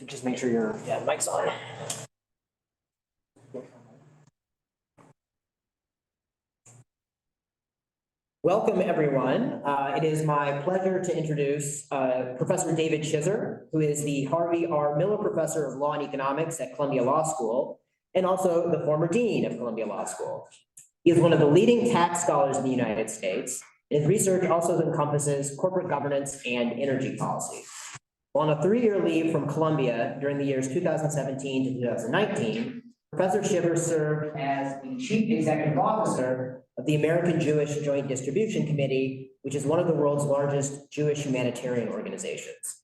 Just make sure your mic's on. Welcome, everyone. It is my pleasure to introduce Professor David Schizer, who is the Harvey R. Miller Professor of Law and Economics at Columbia Law School, and also the former Dean of Columbia Law School. He is one of the leading tax scholars in the United States, and his research also encompasses corporate governance and energy policy. While on a 3-year leave from Columbia during the years 2017 to 2019, Professor Schizer served as the Chief Executive Officer of the American Jewish Joint Distribution Committee, which is one of the world's largest Jewish humanitarian organizations.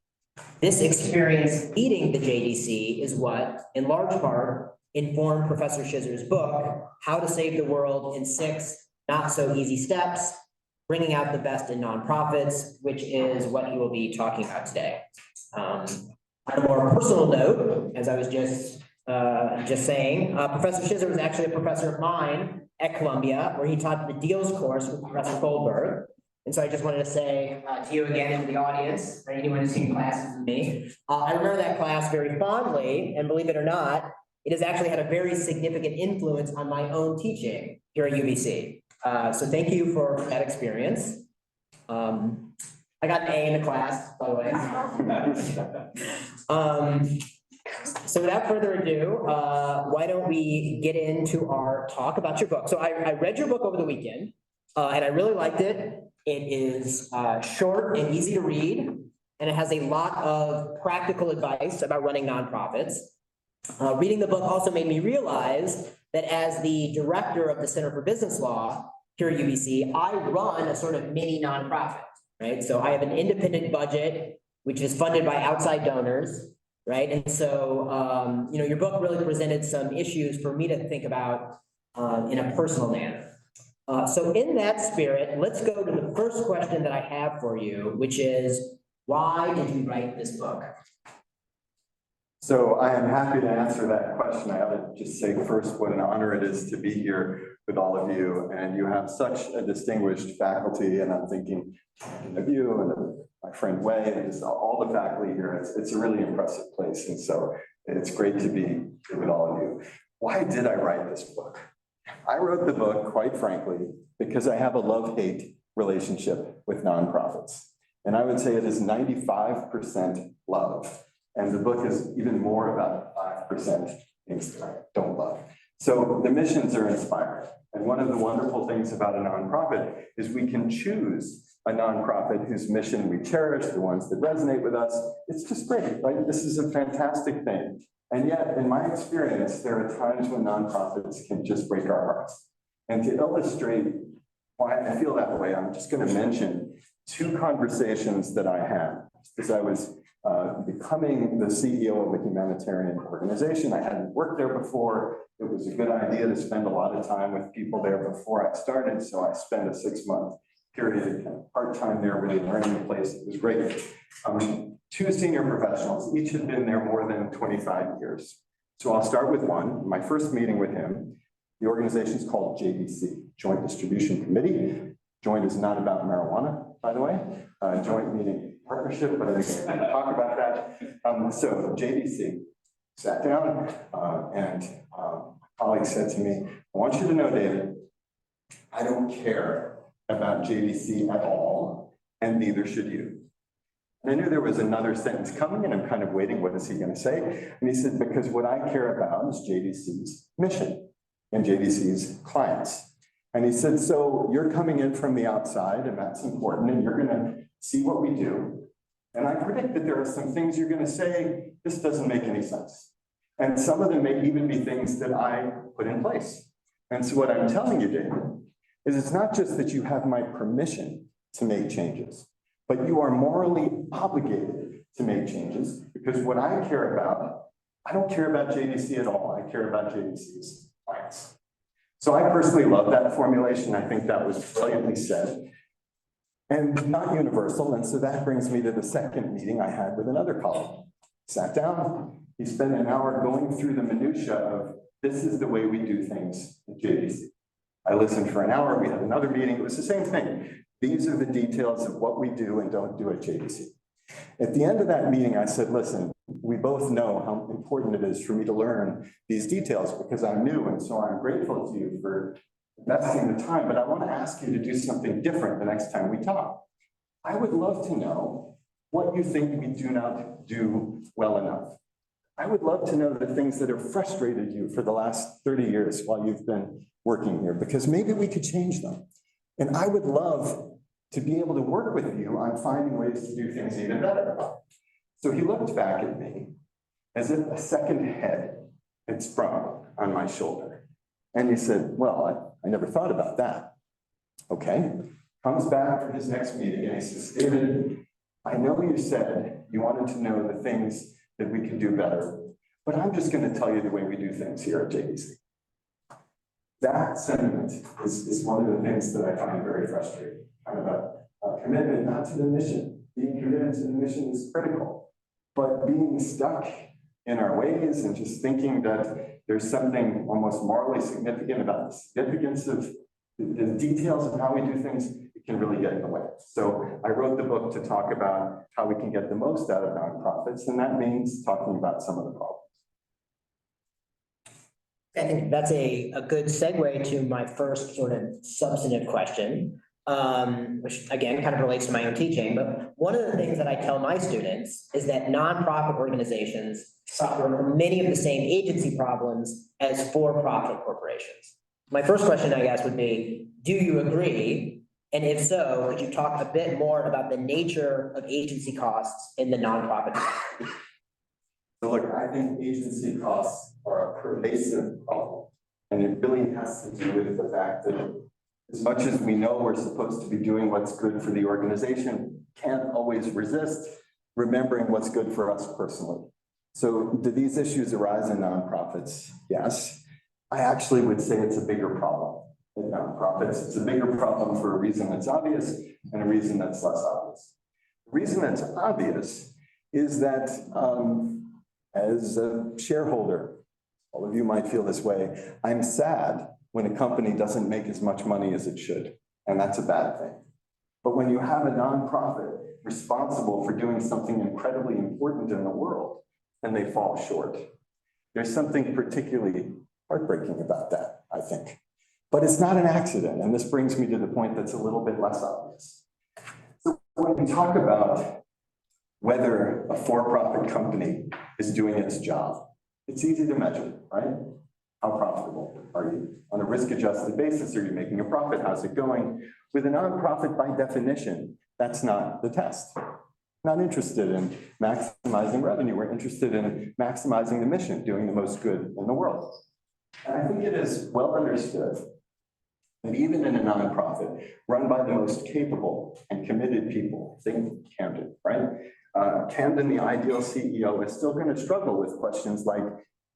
This experience leading the JDC is what, in large part, informed Professor Schizer's book, How to Save the World in 6 Not-So-Easy Steps, Bringing Out the Best in Nonprofits, which is what he will be talking about today. On a more personal note, as I was just saying, Professor Schizer was actually a professor of mine at Columbia, where he taught the Deals course with Professor Goldberg. And so I just wanted to say to you again in the audience, for anyone who's seen classes with me, I remember that class very fondly, and believe it or not, it has actually had a very significant influence on my own teaching here at UBC. So thank you for that experience. I got an A in the class, by the way. So without further ado, why don't we get into our talk about your book? So I read your book over the weekend, and I really liked it. It is short and easy to read, and it has a lot of practical advice about running nonprofits. Reading the book also made me realize that as the director of the Center for Business Law here at UBC, I run a sort of mini nonprofit, right? So I have an independent budget, which is funded by outside donors, right? And so, your book really presented some issues for me to think about in a personal manner. So in that spirit, let's go to the first question that I have for you, which is, why did you write this book? So I am happy to answer that question. I ought to just say first what an honor it is to be here with all of you. And you have such a distinguished faculty, and I'm thinking of you and of my friend Wei and just all the faculty here. It's a really impressive place. And so it's great to be here with all of you. Why did I write this book? I wrote the book, quite frankly, because I have a love-hate relationship with nonprofits. And I would say it is 95% love. And the book is even more about 5% things that I don't love. So the missions are inspiring. And one of the wonderful things about a nonprofit is we can choose a nonprofit whose mission we cherish, the ones that resonate with us. It's just great, right? This is a fantastic thing. And yet, in my experience, there are times when nonprofits can just break our hearts. And to illustrate why I feel that way, I'm just going to mention 2 conversations that I had as I was becoming the CEO of a humanitarian organization. I hadn't worked there before. It was a good idea to spend a lot of time with people there before I started. So I spent a 6-month period, kind of part-time there, really learning the place. It was great. 2 senior professionals, each had been there more than 25 years. So I'll start with one. My first meeting with him, the organization is called JDC, Joint Distribution Committee. Joint is not about marijuana, by the way. Joint meaning partnership, but I think we'll talk about that. So JDC sat down and my colleague said to me, I want you to know, David, I don't care about JDC at all, and neither should you. And I knew there was another sentence coming, and I'm kind of waiting, what is he going to say? And he said, because what I care about is JDC's mission and JDC's clients. And he said, so you're coming in from the outside, and that's important, and you're going to see what we do. And I predict that there are some things you're going to say, this doesn't make any sense. And some of them may even be things that I put in place. And so what I'm telling you, David, is it's not just that you have my permission to make changes, but you are morally obligated to make changes, because what I care about, I don't care about JDC at all. I care about JDC's clients. So I personally love that formulation. I think that was brilliantly said and not universal. And so that brings me to the second meeting I had with another colleague. Sat down, he spent an hour going through the minutia of this is the way we do things at JDC. I listened for an hour, we had another meeting, it was the same thing. These are the details of what we do and don't do at JDC. At the end of that meeting, I said, listen, we both know how important it is for me to learn these details because I'm new, and so I'm grateful to you for investing the time, but I want to ask you to do something different the next time we talk. I would love to know what you think we do not do well enough. I would love to know the things that have frustrated you for the last 30 years while you've been working here, because maybe we could change them. And I would love to be able to work with you on finding ways to do things even better. So he looked back at me as if a second head had sprung on my shoulder. And he said, well, I never thought about that. Okay, comes back for his next meeting and he says, David, I know you said you wanted to know the things that we could do better, but I'm just going to tell you the way we do things here at JDC. That sentiment is one of the things that I find very frustrating. Kind of a commitment not to the mission. Being committed to the mission is critical, but being stuck in our ways and just thinking that there's something almost morally significant about the significance of the details of how we do things, it can really get in the way. So I wrote the book to talk about how we can get the most out of nonprofits, and that means talking about some of the problems. I think that's a good segue to my first sort of substantive question, which again kind of relates to my own teaching. But one of the things that I tell my students is that nonprofit organizations suffer from many of the same agency problems as for-profit corporations. My first question, I guess, would be, do you agree? And if so, could you talk a bit more about the nature of agency costs in the nonprofit? So look, I think agency costs are a pervasive problem. And it really has to do with the fact that as much as we know we're supposed to be doing what's good for the organization, can't always resist remembering what's good for us personally. So do these issues arise in nonprofits? Yes. I actually would say it's a bigger problem in nonprofits. It's a bigger problem for a reason that's obvious and a reason that's less obvious. The reason that's obvious is that as a shareholder, all of you might feel this way, I'm sad when a company doesn't make as much money as it should, and that's a bad thing. But when you have a nonprofit responsible for doing something incredibly important in the world, and they fall short, there's something particularly heartbreaking about that, I think. But it's not an accident, and this brings me to the point that's a little bit less obvious. So when we talk about whether a for-profit company is doing its job, it's easy to measure, right? How profitable are you? On a risk-adjusted basis, are you making a profit? How's it going? With a nonprofit, by definition, that's not the test. We're not interested in maximizing revenue. We're interested in maximizing the mission, doing the most good in the world. And I think it is well understood that even in a nonprofit run by the most capable and committed people, think Camden, right? Camden, the ideal CEO, is still going to struggle with questions like,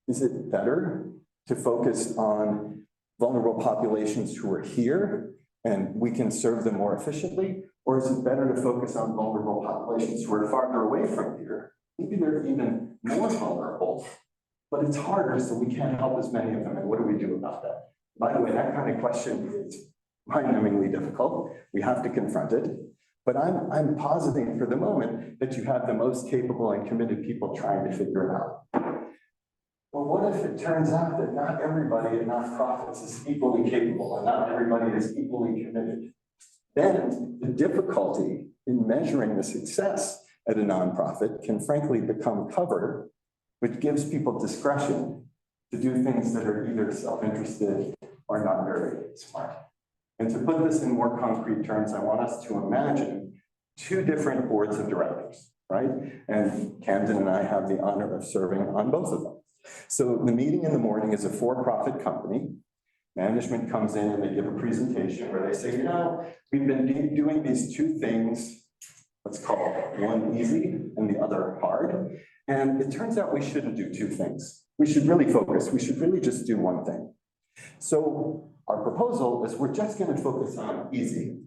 is it better to focus on vulnerable populations who are here and we can serve them more efficiently? Or is it better to focus on vulnerable populations who are farther away from here? Maybe they're even more vulnerable, but it's harder, so we can't help as many of them. And what do we do about that? By the way, that kind of question is mind-numbingly difficult. We have to confront it. But I'm positing for the moment that you have the most capable and committed people trying to figure it out. Well, what if it turns out that not everybody in nonprofits is equally capable and not everybody is equally committed? Then the difficulty in measuring the success at a nonprofit can frankly become cover, which gives people discretion to do things that are either self-interested or not very smart. And to put this in more concrete terms, I want us to imagine two different boards of directors, right? And Camden and I have the honor of serving on both of them. So the meeting in the morning is a for-profit company. Management comes in and they give a presentation where they say, you know, we've been doing these two things, let's call one easy and the other hard. And it turns out we shouldn't do two things. We should really focus. We should really just do one thing. So our proposal is we're just going to focus on easy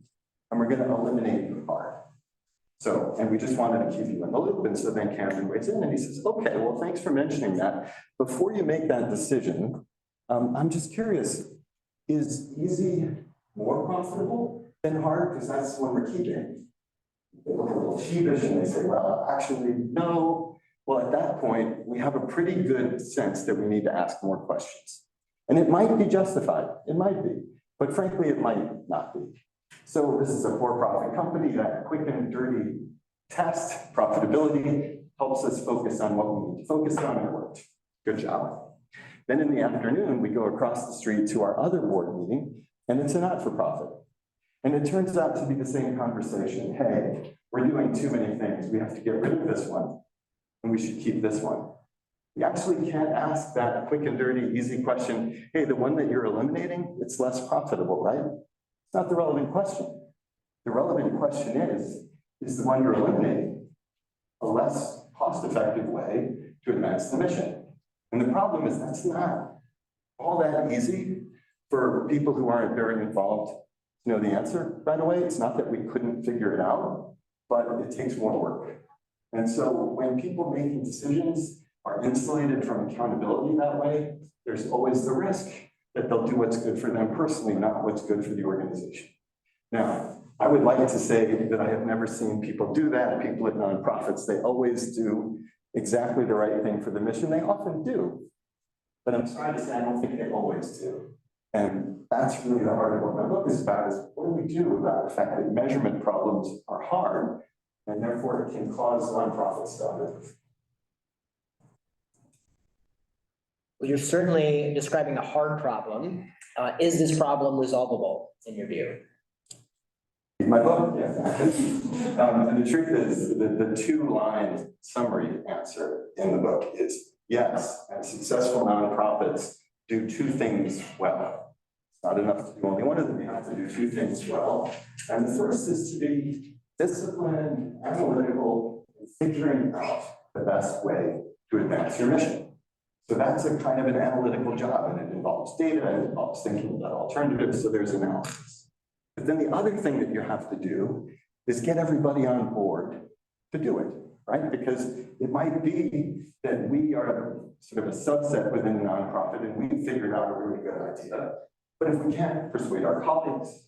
and we're going to eliminate the hard. So, and we just wanted to keep you in the loop. And so then Camden weighs in and he says, okay, well, thanks for mentioning that. Before you make that decision, I'm just curious, is easy more profitable than hard? Because that's the one we're keeping. They look a little sheepish and they say, well, actually, no. Well, at that point, we have a pretty good sense that we need to ask more questions. And it might be justified, it might be, but frankly, it might not be. So this is a for-profit company. That quick and dirty test, profitability, helps us focus on what we need to focus on, and it worked. Good job. Then in the afternoon, we go across the street to our other board meeting, and it's a not-for-profit. And it turns out to be the same conversation. Hey, we're doing too many things. We have to get rid of this one, and we should keep this one. We actually can't ask that quick and dirty, easy question. Hey, the one that you're eliminating, it's less profitable, right? It's not the relevant question. The relevant question is the one you're eliminating a less cost-effective way to advance the mission? And the problem is that's not all that easy for people who aren't very involved to know the answer right away. It's not that we couldn't figure it out, but it takes more work. And so when people making decisions are insulated from accountability that way, there's always the risk that they'll do what's good for them personally, not what's good for the organization. Now, I would like to say that I have never seen people do that. People at nonprofits, they always do exactly the right thing for the mission. They often do, but I'm trying to say I don't think they always do. And that's really the heart of what my book is about, is what do we do about the fact that measurement problems are hard, and therefore it can cause nonprofits to underperform. Well, you're certainly describing a hard problem. Is this problem resolvable in your view? My book, yeah. And the truth is, the two-line summary answer in the book is yes, and successful nonprofits do two things well. It's not enough to do only one of them, you have to do two things well. And the first is to be disciplined, analytical, and figuring out the best way to advance your mission. So that's a kind of an analytical job, and it involves data, it involves thinking about alternatives, so there's analysis. But then the other thing that you have to do is get everybody on board to do it, right? Because it might be that we are sort of a subset within a nonprofit and we figured out a really good idea. But if we can't persuade our colleagues,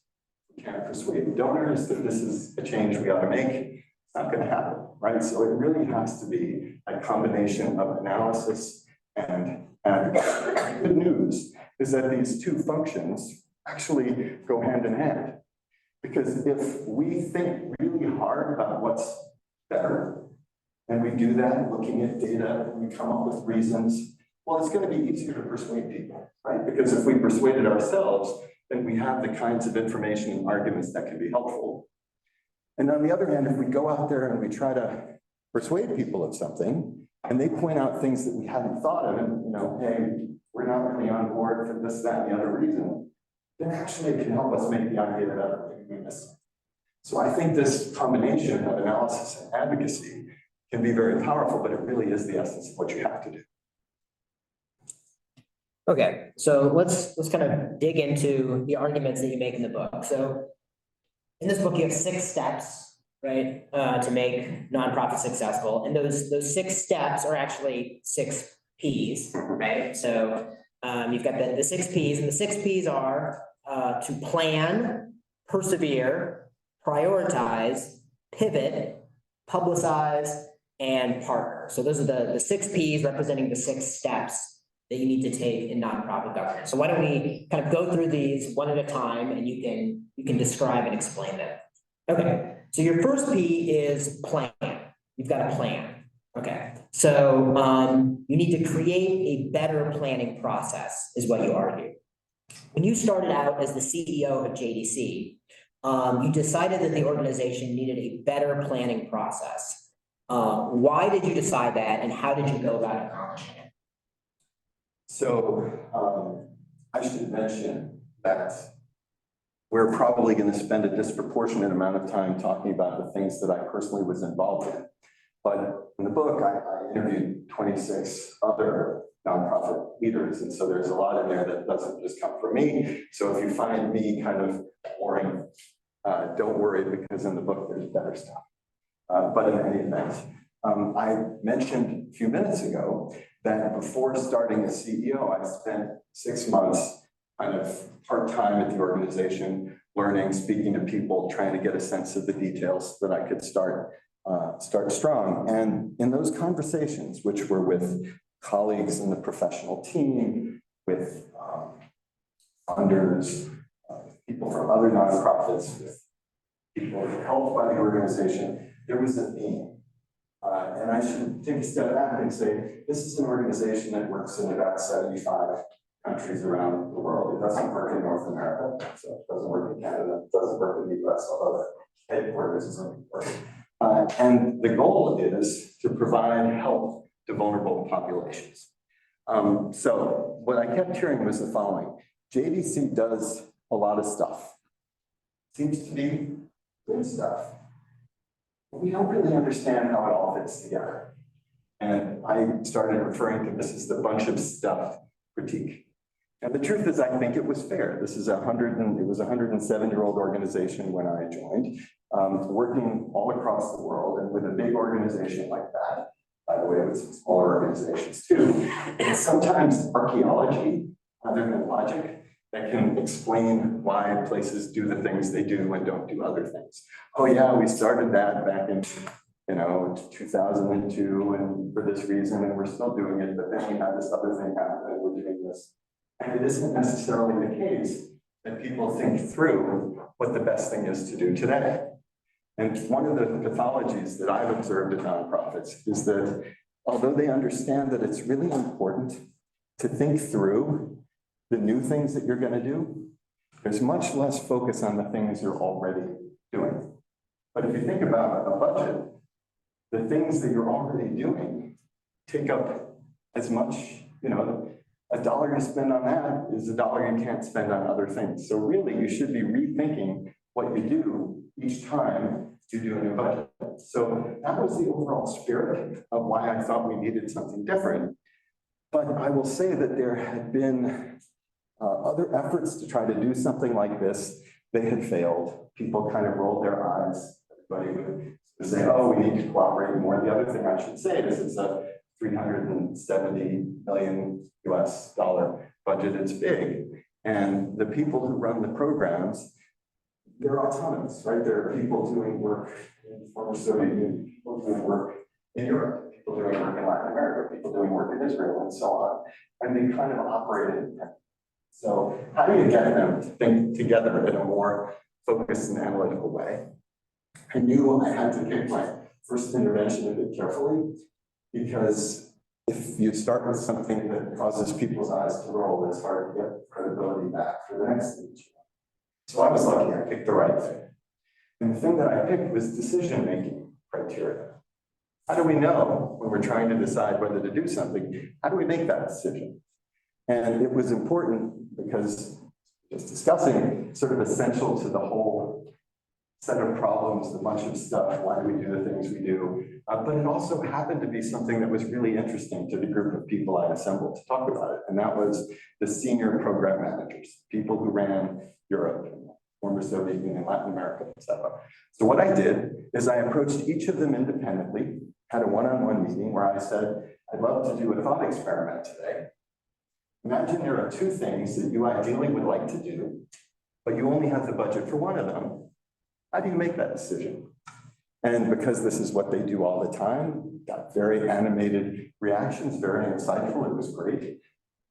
we can't persuade donors that this is a change we ought to make, it's not going to happen, right? So it really has to be a combination of analysis and advocacy. The good news is that these two functions actually go hand in hand. Because if we think really hard about what's better, and we do that looking at data, we come up with reasons, well, it's going to be easier to persuade people, right? Because if we persuaded ourselves, then we have the kinds of information and arguments that can be helpful. And on the other hand, if we go out there and we try to persuade people of something, and they point out things that we hadn't thought of, and, hey, we're not really on board for this, that, and the other reason, then actually it can help us make the idea better. So I think this combination of analysis and advocacy can be very powerful, but it really is the essence of what you have to do. Okay, so let's kind of dig into the arguments that you make in the book. So in this book, you have 6 steps, right, to make nonprofits successful, and those 6 steps are actually 6 Ps, right? So you've got the 6 Ps, and the 6 Ps are to plan, persevere, prioritize, pivot, publicize, and partner. So those are the 6 Ps representing the 6 steps that you need to take in nonprofit governance. So why don't we kind of go through these one at a time, and you can describe and explain them. Okay, so your first P is plan. You've got a plan. Okay, so you need to create a better planning process, is what you argue. When you started out as the CEO of JDC, you decided that the organization needed a better planning process. Why did you decide that, and how did you go about accomplishing it? So I should mention that we're probably going to spend a disproportionate amount of time talking about the things that I personally was involved in. But in the book, I interviewed 26 other nonprofit leaders, and so there's a lot in there that doesn't just come from me. So if you find me kind of boring, don't worry, because in the book there's better stuff. But in any event, I mentioned a few minutes ago that before starting as CEO, I spent 6 months kind of part-time at the organization learning, speaking to people, trying to get a sense of the details so that I could start strong. And in those conversations, which were with colleagues in the professional team, with funders, people from other nonprofits, with people helped by the organization, there was a theme. And I should take a step back and say, this is an organization that works in about 75 countries around the world. It doesn't work in North America, so it doesn't work in Canada, it doesn't work in the US, although the headquarters is in New York. And the goal is to provide help to vulnerable populations. So what I kept hearing was the following: JDC does a lot of stuff. Seems to be good stuff. But we don't really understand how it all fits together. And I started referring to this as the bunch of stuff critique. And the truth is, I think it was fair. This is it was a 107-year-old organization when I joined, working all across the world, and with a big organization like that, by the way, with some smaller organizations too, it's sometimes archaeology rather than logic that can explain why places do the things they do and don't do other things. Oh yeah, we started that back in 2002 and for this reason, and we're still doing it, but then we had this other thing happen and we're doing this. And it isn't necessarily the case that people think through what the best thing is to do today. And one of the pathologies that I've observed at nonprofits is that although they understand that it's really important to think through the new things that you're going to do, there's much less focus on the things you're already doing. But if you think about a budget, the things that you're already doing take up as much, a dollar you spend on that is a dollar you can't spend on other things. So really, you should be rethinking what you do each time you do a new budget. So that was the overall spirit of why I thought we needed something different. But I will say that there had been other efforts to try to do something like this. They had failed. People kind of rolled their eyes. Everybody would say, oh, we need to cooperate more. The other thing I should say is it's a $370 million US budget. It's big. And the people who run the programs, they're autonomous, right? There are people doing work in the former Soviet Union, people doing work in Europe, people doing work in Latin America, people doing work in Israel, and so on. And they kind of operate independently. So how do you get them to think together in a more focused and analytical way? I knew I had to pick my first intervention a bit carefully, because if you start with something that causes people's eyes to roll, it's hard to get credibility back for the next thing. So I was lucky I picked the right thing. And the thing that I picked was decision-making criteria. How do we know when we're trying to decide whether to do something? How do we make that decision? And it was important because just discussing sort of essential to the whole set of problems, the bunch of stuff, why do we do the things we do? But it also happened to be something that was really interesting to the group of people I assembled to talk about it. And that was the senior program managers, people who ran Europe, former Soviet Union, Latin America, et cetera. So what I did is I approached each of them independently, had a one-on-one meeting where I said, I'd love to do a thought experiment today. Imagine there are two things that you ideally would like to do, but you only have the budget for one of them. How do you make that decision? And because this is what they do all the time, got very animated reactions, very insightful, it was great.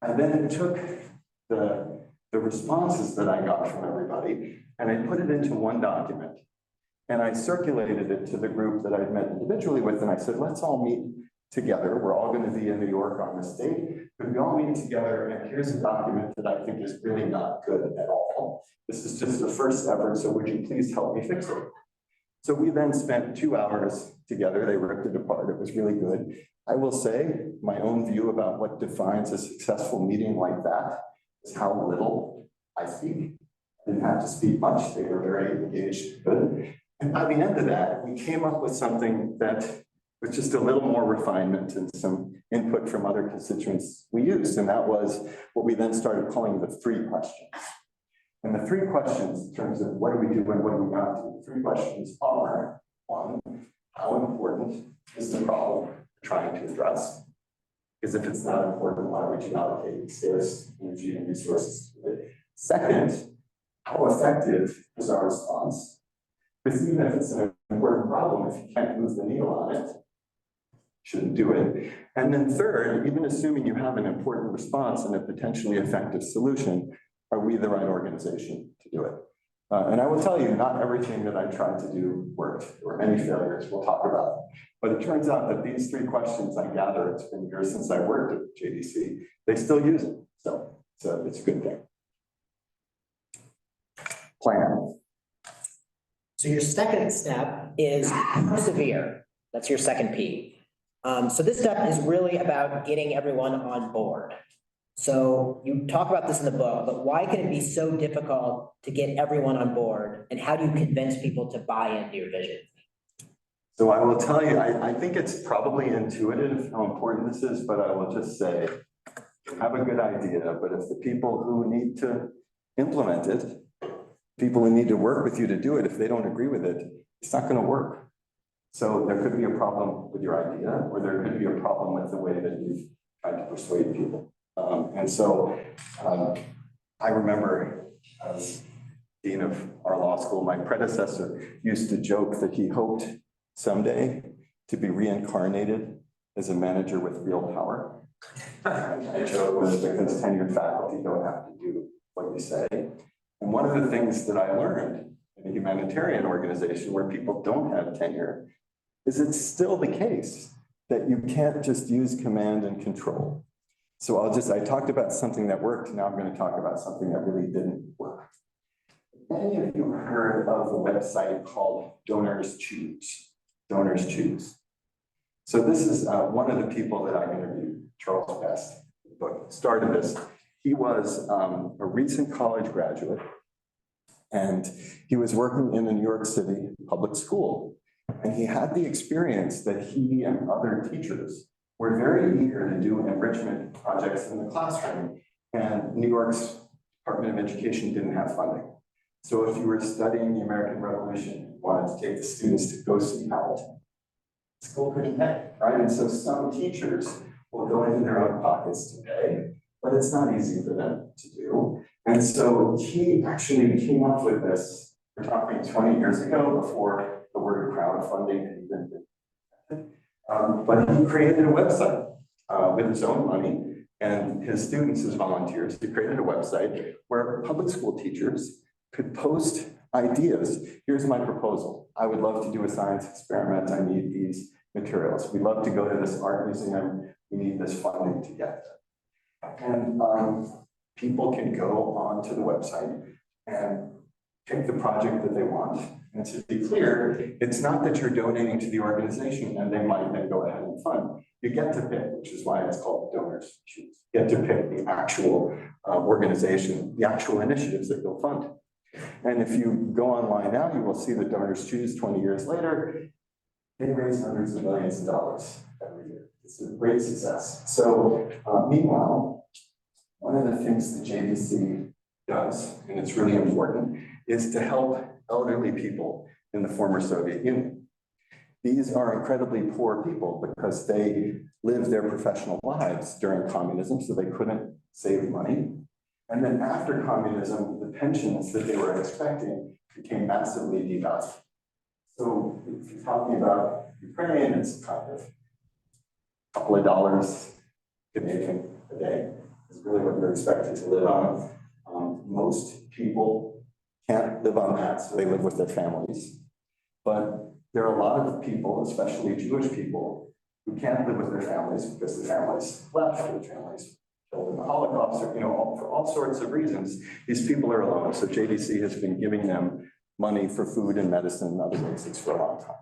And then it took the responses that I got from everybody, and I put it into one document. And I circulated it to the group that I'd met individually with, and I said, let's all meet together. We're all going to be in New York on this date, but we all meet together, and here's a document that I think is really not good at all. This is just the first effort, so would you please help me fix it? So we then spent 2 hours together. They ripped it apart. It was really good. I will say my own view about what defines a successful meeting like that is how little I speak. I didn't have to speak much. They were very engaged. Good. And by the end of that, we came up with something that was just a little more refinement and some input from other constituents we used. And that was what we then started calling the 3 questions. And the 3 questions in terms of what do we do and what do we not do, the 3 questions are, 1, how important is the problem we're trying to address? Because if it's not important, why would you allocate scarce energy and resources to it? Second, how effective is our response? Because even if it's an important problem, if you can't move the needle on it, shouldn't do it. And then third, even assuming you have an important response and a potentially effective solution, are we the right organization to do it? And I will tell you, not everything that I tried to do worked. There were many failures we'll talk about. But it turns out that these three questions, I gather, it's been years since I worked at JDC, they still use it. So it's a good thing. Plan. So your second step is persevere. That's your second P. So this step is really about getting everyone on board. So you talk about this in the book, but why can it be so difficult to get everyone on board? And how do you convince people to buy into your vision? So I will tell you, I think it's probably intuitive how important this is, but I will just say, have a good idea, but if the people who need to implement it, people who need to work with you to do it, if they don't agree with it, it's not going to work. So there could be a problem with your idea, or there could be a problem with the way that you've tried to persuade people. I remember as dean of our law school, my predecessor used to joke that he hoped someday to be reincarnated as a manager with real power. My joke was because tenured faculty don't have to do what you say. And one of the things that I learned in a humanitarian organization where people don't have tenure is it's still the case that you can't just use command and control. So I talked about something that worked. Now I'm going to talk about something that really didn't work. Many of you heard of a website called Donors Choose. Donors Choose. So this is one of the people that I interviewed, Charles Best, the started this. He was a recent college graduate, and he was working in a New York City public school. And he had the experience that he and other teachers were very eager to do enrichment projects in the classroom, and New York's Department of Education didn't have funding. So if you were studying the American Revolution, you wanted to take the students to go see Hamilton, school couldn't pay, right? And so some teachers will go into their own pockets to pay, but it's not easy for them to do. And so he actually came up with this, we're talking 20 years ago, before the word crowdfunding had even been invented. But he created a website with his own money and his students as volunteers. He created a website where public school teachers could post ideas. Here's my proposal. I would love to do a science experiment. I need these materials. We'd love to go to this art museum. We need this funding to get there. And people can go onto the website and pick the project that they want. And to be clear, it's not that you're donating to the organization and they might then go ahead and fund. You get to pick, which is why it's called Donors Choose. You get to pick the actual organization, the actual initiatives that you'll fund. And if you go online now, you will see the Donors Choose 20 years later. They raise hundreds of millions of dollars every year. It's a great success. So meanwhile, one of the things that JDC does, and it's really important, is to help elderly people in the former Soviet Union. These are incredibly poor people because they lived their professional lives during communism, so they couldn't save money. And then after communism, the pensions that they were expecting became massively devalued. So if you're talking about Ukraine, it's kind of a couple of dollars Canadian a day is really what you're expected to live on. Most people can't live on that, so they live with their families. But there are a lot of people, especially Jewish people, who can't live with their families because their families left, or their families killed in the Holocaust, or for all sorts of reasons. These people are alone. So JDC has been giving them money for food and medicine and other basics for a long time.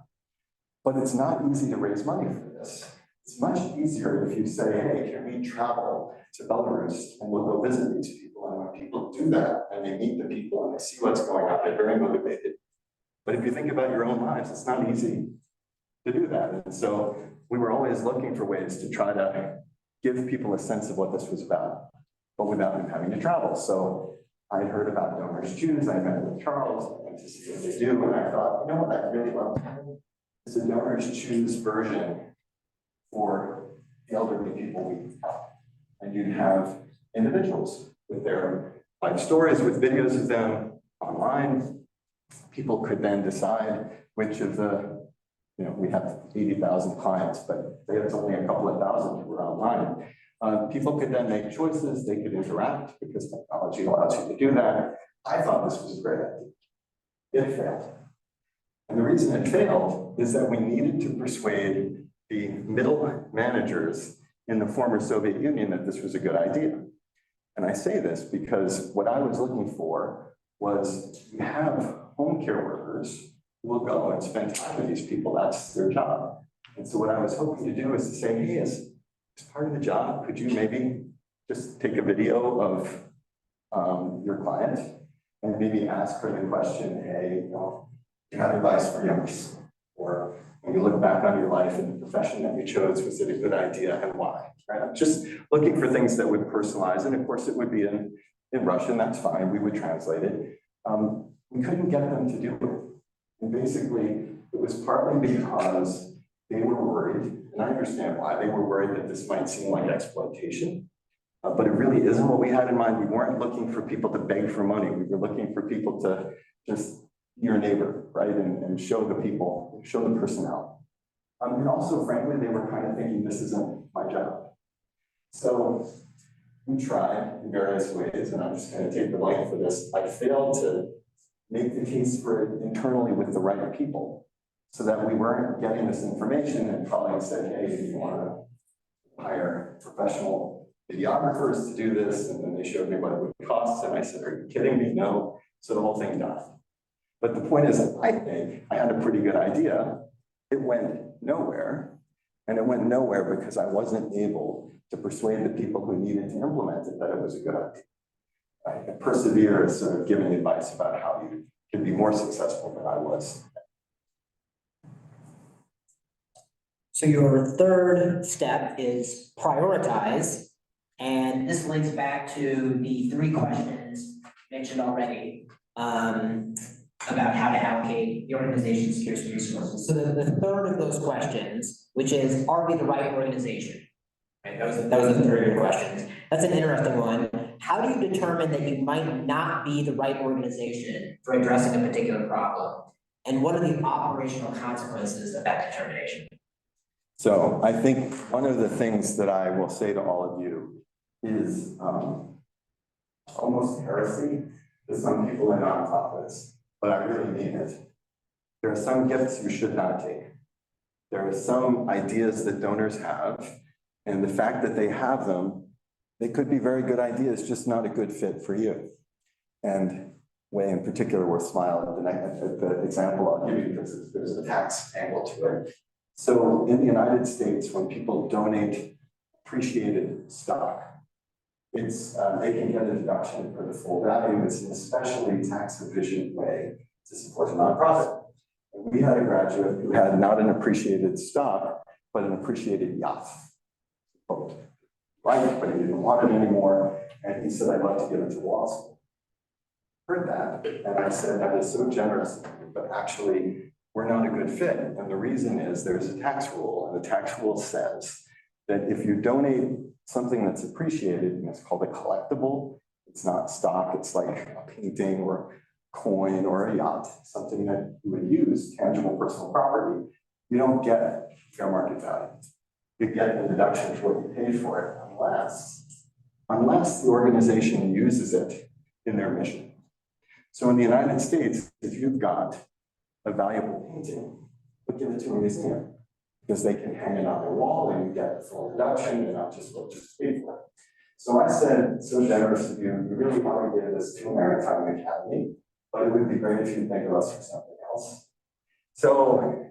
But it's not easy to raise money for this. It's much easier if you say, hey, can we travel to Belarus and we'll go visit these people? And when people do that and they meet the people and they see what's going on, they're very motivated. But if you think about your own lives, it's not easy to do that. And so we were always looking for ways to try to give people a sense of what this was about, but without them having to travel. So I heard about Donors Choose. I met with Charles, I went to see what they do, and I thought, you know what, I really love it's a Donors Choose version for the elderly people we help. And you'd have individuals with their life stories, with videos of them online. People could then decide which of the, we have 80,000 clients, but there's only a couple of thousand who are online. People could then make choices, they could interact because technology allows you to do that. I thought this was a great idea. It failed. And the reason it failed is that we needed to persuade the middle managers in the former Soviet Union that this was a good idea. And I say this because what I was looking for was you have home care workers who will go and spend time with these people. That's their job. And so what I was hoping to do is to say, hey, as part of the job, could you maybe just take a video of your client and maybe ask her the question, hey, do you have advice for youngsters? Or when you look back on your life and the profession that you chose, was it a good idea and why? Right? I'm just looking for things that would personalize. And of course, it would be in Russian. That's fine. We would translate it. We couldn't get them to do it. And basically, it was partly because they were worried, and I understand why. They were worried that this might seem like exploitation, but it really isn't what we had in mind. We weren't looking for people to beg for money. We were looking for people to just be your neighbor, right? And show the people, show the personnel. And also, frankly, they were kind of thinking, this isn't my job. So we tried in various ways, and I'm just going to take the blame for this. I failed to make the case for it internally with the right people so that we weren't getting this information and colleagues said, hey, do you want to hire professional videographers to do this? And then they showed me what it would cost. And I said, are you kidding me? No. So the whole thing died. But the point is, I think I had a pretty good idea. It went nowhere. And it went nowhere because I wasn't able to persuade the people who needed to implement it that it was a good idea. I persevere as sort of giving advice about how you can be more successful than I was. So your third step is prioritize. And this links back to the 3 questions mentioned already about how to allocate the organization's scarce resources. So the third of those questions, which is, are we the right organization? Right, that was the third of your questions. That's an interesting one. How do you determine that you might not be the right organization for addressing a particular problem? And what are the operational consequences of that determination? So I think one of the things that I will say to all of you is almost heresy to some people in nonprofits, but I really mean it. There are some gifts you should not take. There are some ideas that donors have, and the fact that they have them, they could be very good ideas, just not a good fit for you. And Way in particular will smile at the example I'll give you because there's a tax angle to it. So in the United States, when people donate appreciated stock, it's they can get a deduction for the full value. It's an especially tax efficient way to support a nonprofit. And we had a graduate who had not an appreciated stock, but an appreciated yacht. Right, but he didn't want it anymore. And he said, I'd love to give it to law school. Heard that, and I said, that is so generous, but actually, we're not a good fit. And the reason is there's a tax rule, and the tax rule says that if you donate something that's appreciated, and it's called a collectible, it's not stock, it's like a painting or a coin or a yacht, something that you would use, tangible personal property, you don't get fair market value. You get the deduction for what you paid for it, unless the organization uses it in their mission. So in the United States, if you've got a valuable painting, we'll give it to a museum because they can hang it on their wall and you get the full deduction and not just what you paid for it. So I said, so generous of you, you really want to give this to Maritime Academy, but it would be great if you think of us for something else. So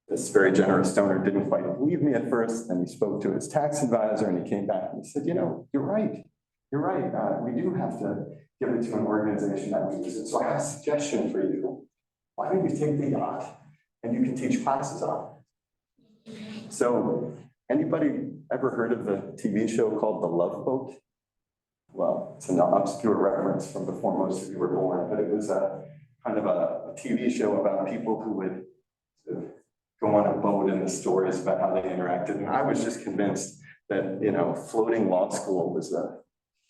this very generous donor didn't quite believe me at first, and he spoke to his tax advisor and he came back and he said, you're right. We do have to give it to an organization that we use it. So I have a suggestion for you. Why don't you take the yacht and you can teach classes on it? So anybody ever heard of the TV show called The Love Boat? Well, it's an obscure reference from before most of you were born, but it was a kind of a TV show about people who would go on a boat and the stories about how they interacted. And I was just convinced that, floating law school was a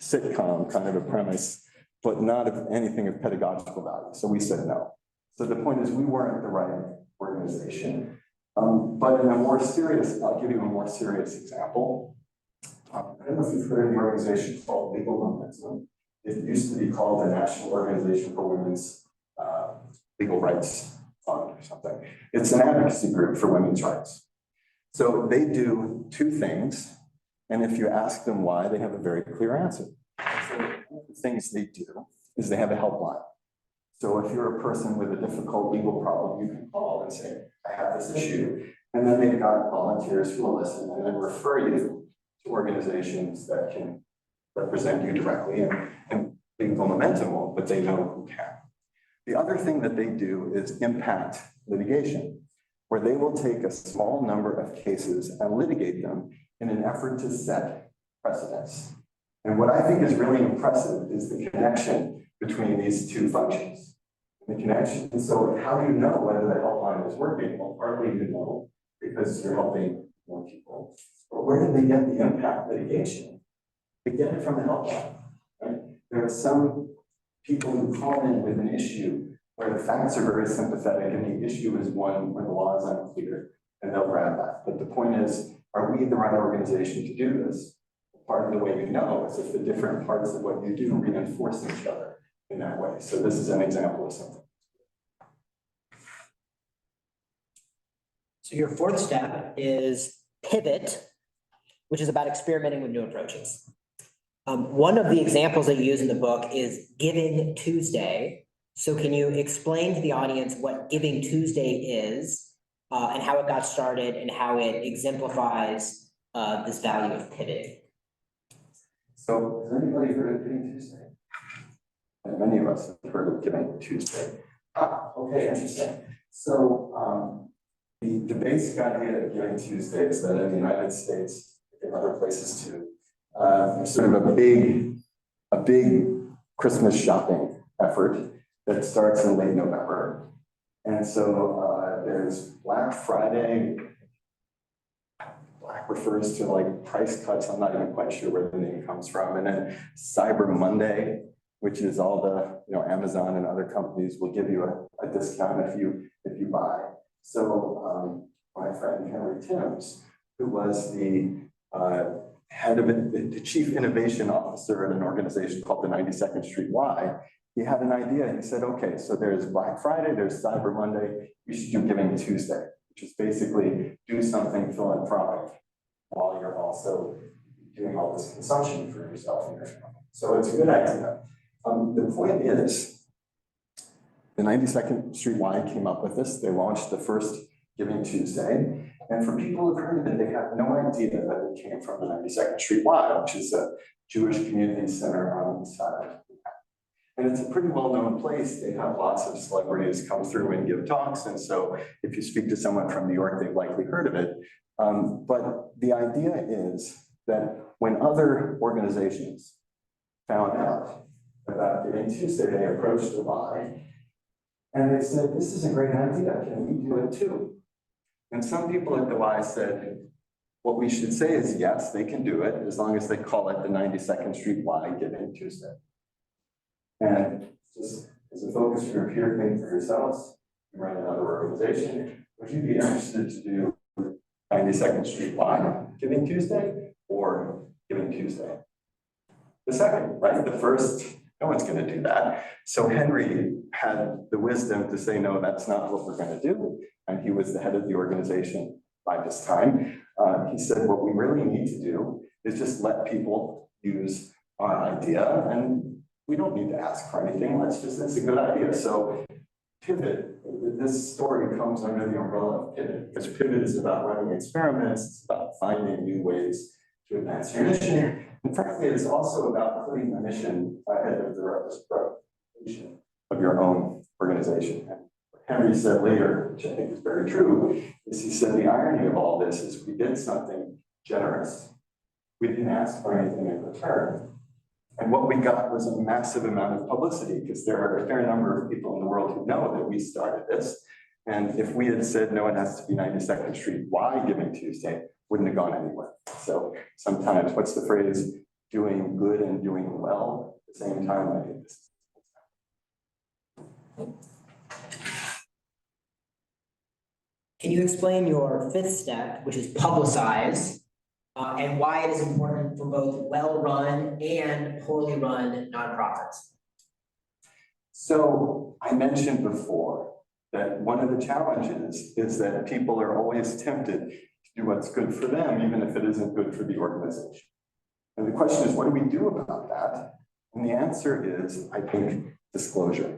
sitcom kind of a premise. but not of anything of pedagogical value. So we said no. So the point is, we weren't the right organization. But in a more serious, I'll give you a more serious example. I don't know if you've heard of the organization called Legal Momentum. It used to be called the National Organization for Women's Legal Rights Fund or something. It's an advocacy group for women's rights. So they do two things, and if you ask them why, they have a very clear answer. So one of the things they do is they have a helpline. So if you're a person with a difficult legal problem, you can call and say, I have this issue. And then they've got volunteers who will listen and then refer you to organizations that can represent you directly. And Legal Momentum won't, but they know who can. The other thing that they do is impact litigation, where they will take a small number of cases and litigate them in an effort to set precedents. And what I think is really impressive is the connection between these two functions. The connection. And so how do you know whether the helpline is working? Well, partly you know because you're helping more people. But where do they get the impact litigation? They get it from the helpline. Right? There are some people who call in with an issue where the facts are very sympathetic and the issue is one where the law is unclear, and they'll grab that. But the point is, are we the right organization to do this? Part of the way you know is if the different parts of what you do reinforce each other in that way. So this is an example of something. So your fourth step is pivot, which is about experimenting with new approaches. One of the examples that you use in the book is Giving Tuesday. So can you explain to the audience what Giving Tuesday is and how it got started and how it exemplifies this value of pivoting? So has anybody heard of Giving Tuesday? And many of us have heard of Giving Tuesday. Okay, interesting. So the basic idea of Giving Tuesday is that in the United States, in other places too, sort of a big Christmas shopping effort that starts in late November. And so there's Black Friday. Black refers to like price cuts. I'm not even quite sure where the name comes from. And then Cyber Monday, which is all the, Amazon and other companies will give you a discount if you buy. So my friend Henry Timms, who was the head of the chief innovation officer at an organization called the 92nd Street Y, he had an idea. He said, okay, so there's Black Friday, there's Cyber Monday, we should do Giving Tuesday, which is basically do something philanthropic while you're also doing all this consumption for yourself and your family. So it's a good idea. The point is, the 92nd Street Y came up with this. They launched the first Giving Tuesday. And for people who've heard of it, they have no idea that it came from the 92nd Street Y, which is a Jewish community center on the east side of Manhattan. And it's a pretty well-known place. They have lots of celebrities come through and give talks. And so if you speak to someone from New York, they've likely heard of it. But the idea is that when other organizations found out about Giving Tuesday, they approached the Y and they said, this is a great idea. Can we do it too? And some people at the Y said, what we should say is yes, they can do it as long as they call it the 92nd Street Y Giving Tuesday. And just as a focus group here, think for yourselves, you run another organization, would you be interested to do 92nd Street Y Giving Tuesday or Giving Tuesday? The second, right? The first, no one's going to do that. So Henry had the wisdom to say, no, that's not what we're going to do. And he was the head of the organization by this time. He said, what we really need to do is just let people use our idea, and we don't need to ask for anything. It's a good idea. So pivot, this story comes under the umbrella of pivot, because pivot is about running experiments, it's about finding new ways to advance your mission. And frankly, it's also about putting the mission ahead of the reputation of your own organization. And what Henry said later, which I think is very true, is he said the irony of all this is we did something generous. We didn't ask for anything in return. And what we got was a massive amount of publicity, because there are a fair number of people in the world who know that we started this. And if we had said, no, it has to be 92nd Street Y Giving Tuesday, wouldn't have gone anywhere. So sometimes, what's the phrase? Doing good and doing well at the same time. I think this is Can you explain your fifth step, which is publicize, and why it is important for both well-run and poorly run nonprofits? So I mentioned before that one of the challenges is that people are always tempted to do what's good for them, even if it isn't good for the organization. And the question is, what do we do about that? And the answer is, I think, disclosure.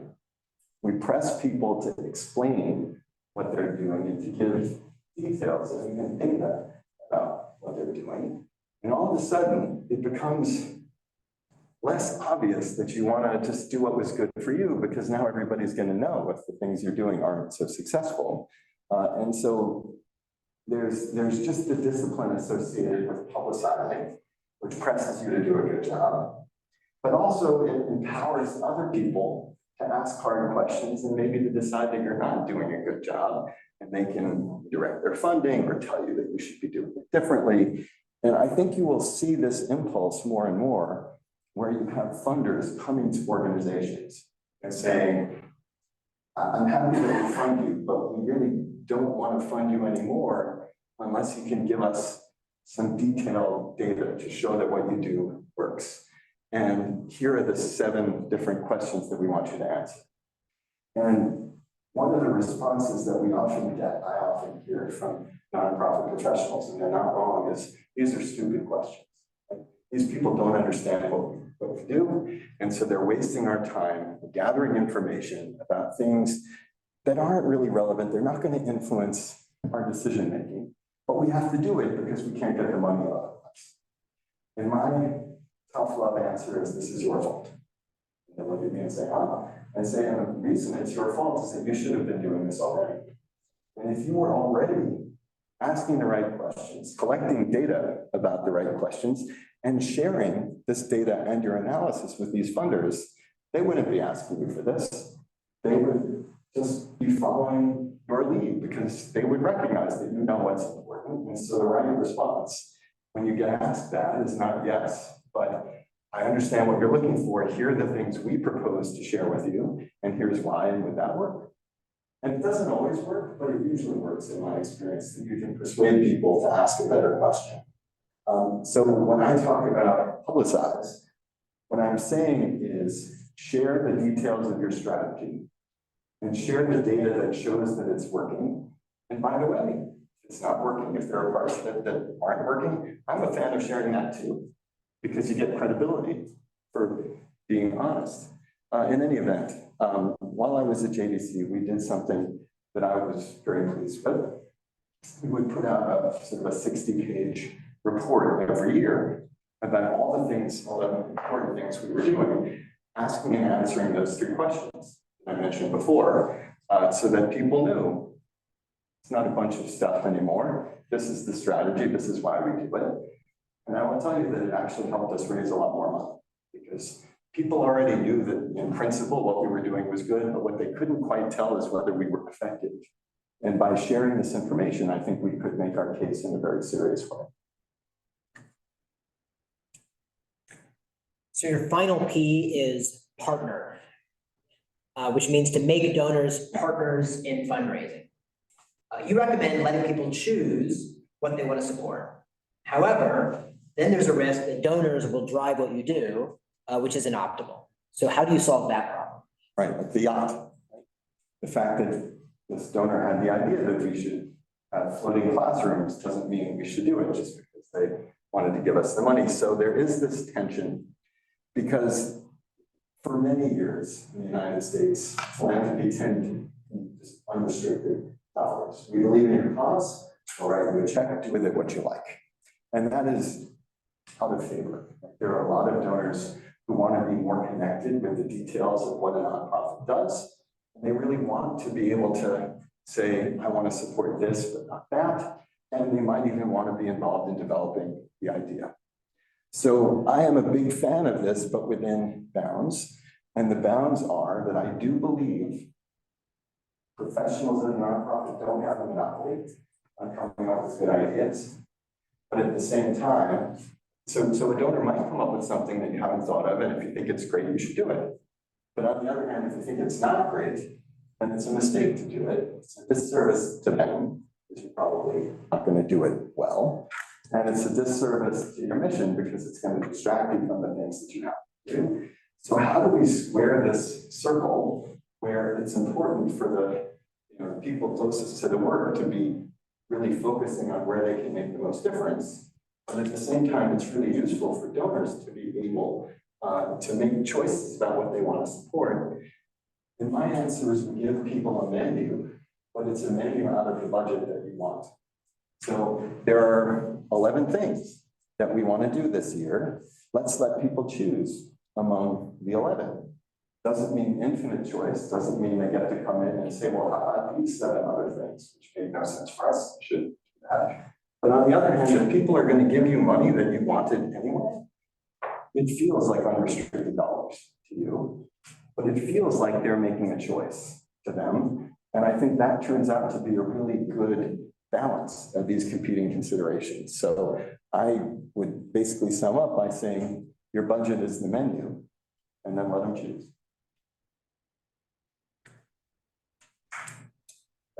We press people to explain what they're doing and to give details and even data about what they're doing. And all of a sudden, it becomes less obvious that you want to just do what was good for you, because now everybody's going to know if the things you're doing aren't so successful. And so there's just the discipline associated with publicizing, which presses you to do a good job. But also it empowers other people to ask hard questions and maybe to decide that you're not doing a good job, and they can direct their funding or tell you that you should be doing it differently. And I think you will see this impulse more and more, where you have funders coming to organizations and saying, I'm happy that we fund you, but we really don't want to fund you anymore unless you can give us some detailed data to show that what you do works. And here are the 7 different questions that we want you to answer. And one of the responses that we often get, I often hear from nonprofit professionals, and they're not wrong, is these are stupid questions. These people don't understand what we do, and so they're wasting our time gathering information about things that aren't really relevant. They're not going to influence our decision making, but we have to do it because we can't get the money otherwise. And my tough love answer is, this is your fault. And they look at me and say, and say, and the reason it's your fault is that you should have been doing this already. And if you were already asking the right questions, collecting data about the right questions, and sharing this data and your analysis with these funders, they wouldn't be asking you for this. They would just be following your lead because they would recognize that you know what's important. And so the right response when you get asked that is not yes, but I understand what you're looking for. Here are the things we propose to share with you, and here's why, and would that work? And it doesn't always work, but it usually works in my experience, that you can persuade people to ask a better question. So when I talk about publicize, what I'm saying is share the details of your strategy and share the data that shows that it's working. And by the way, if it's not working, if there are parts that aren't working, I'm a fan of sharing that too, because you get credibility for being honest. In any event, while I was at JDC, we did something that I was very pleased with. We would put out a sort of a 60-page report every year about all the things, all the important things we were doing, asking and answering those 3 questions I mentioned before, so that people knew it's not a bunch of stuff anymore. This is the strategy. This is why we do it. And I will tell you that it actually helped us raise a lot more money, because people already knew that in principle what we were doing was good, but what they couldn't quite tell is whether we were effective. And by sharing this information, I think we could make our case in a very serious way. So your final P is partner, which means to make donors partners in fundraising. You recommend letting people choose what they want to support. However, then there's a risk that donors will drive what you do, which isn't optimal. So how do you solve that problem? Right, like the yacht. The fact that this donor had the idea that we should have floating classrooms doesn't mean we should do it just because they wanted to give us the money. So there is this tension, because for many years in the United States, philanthropy tended to be just unrestricted dollars. We believe in your cause, we'll write you a check, do with it what you like. And that is out of favor. There are a lot of donors who want to be more connected with the details of what a nonprofit does. And they really want to be able to say, I want to support this, but not that. And they might even want to be involved in developing the idea. So I am a big fan of this, but within bounds. And the bounds are that I do believe professionals in a nonprofit don't have a monopoly on coming up with good ideas. But at the same time, so a donor might come up with something that you haven't thought of, and if you think it's great, you should do it. But on the other hand, if you think it's not great, then it's a mistake to do it. It's a disservice to them, because you're probably not going to do it well. And it's a disservice to your mission because it's going to distract you from the things that you have to do. So how do we square this circle where it's important for the people closest to the work to be really focusing on where they can make the most difference, but at the same time, it's really useful for donors to be able to make choices about what they want to support? And my answer is we give people a menu, but it's a menu out of the budget that you want. So there are 11 things that we want to do this year. Let's let people choose among the 11. Doesn't mean infinite choice, doesn't mean they get to come in and say, well, how about these 7 other things, which made no sense for us, shouldn't do that. But on the other hand, if people are going to give you money that you wanted anyway, it feels like unrestricted dollars to you, but it feels like they're making a choice to them. And I think that turns out to be a really good balance of these competing considerations. So I would basically sum up by saying your budget is the menu, and then let them choose.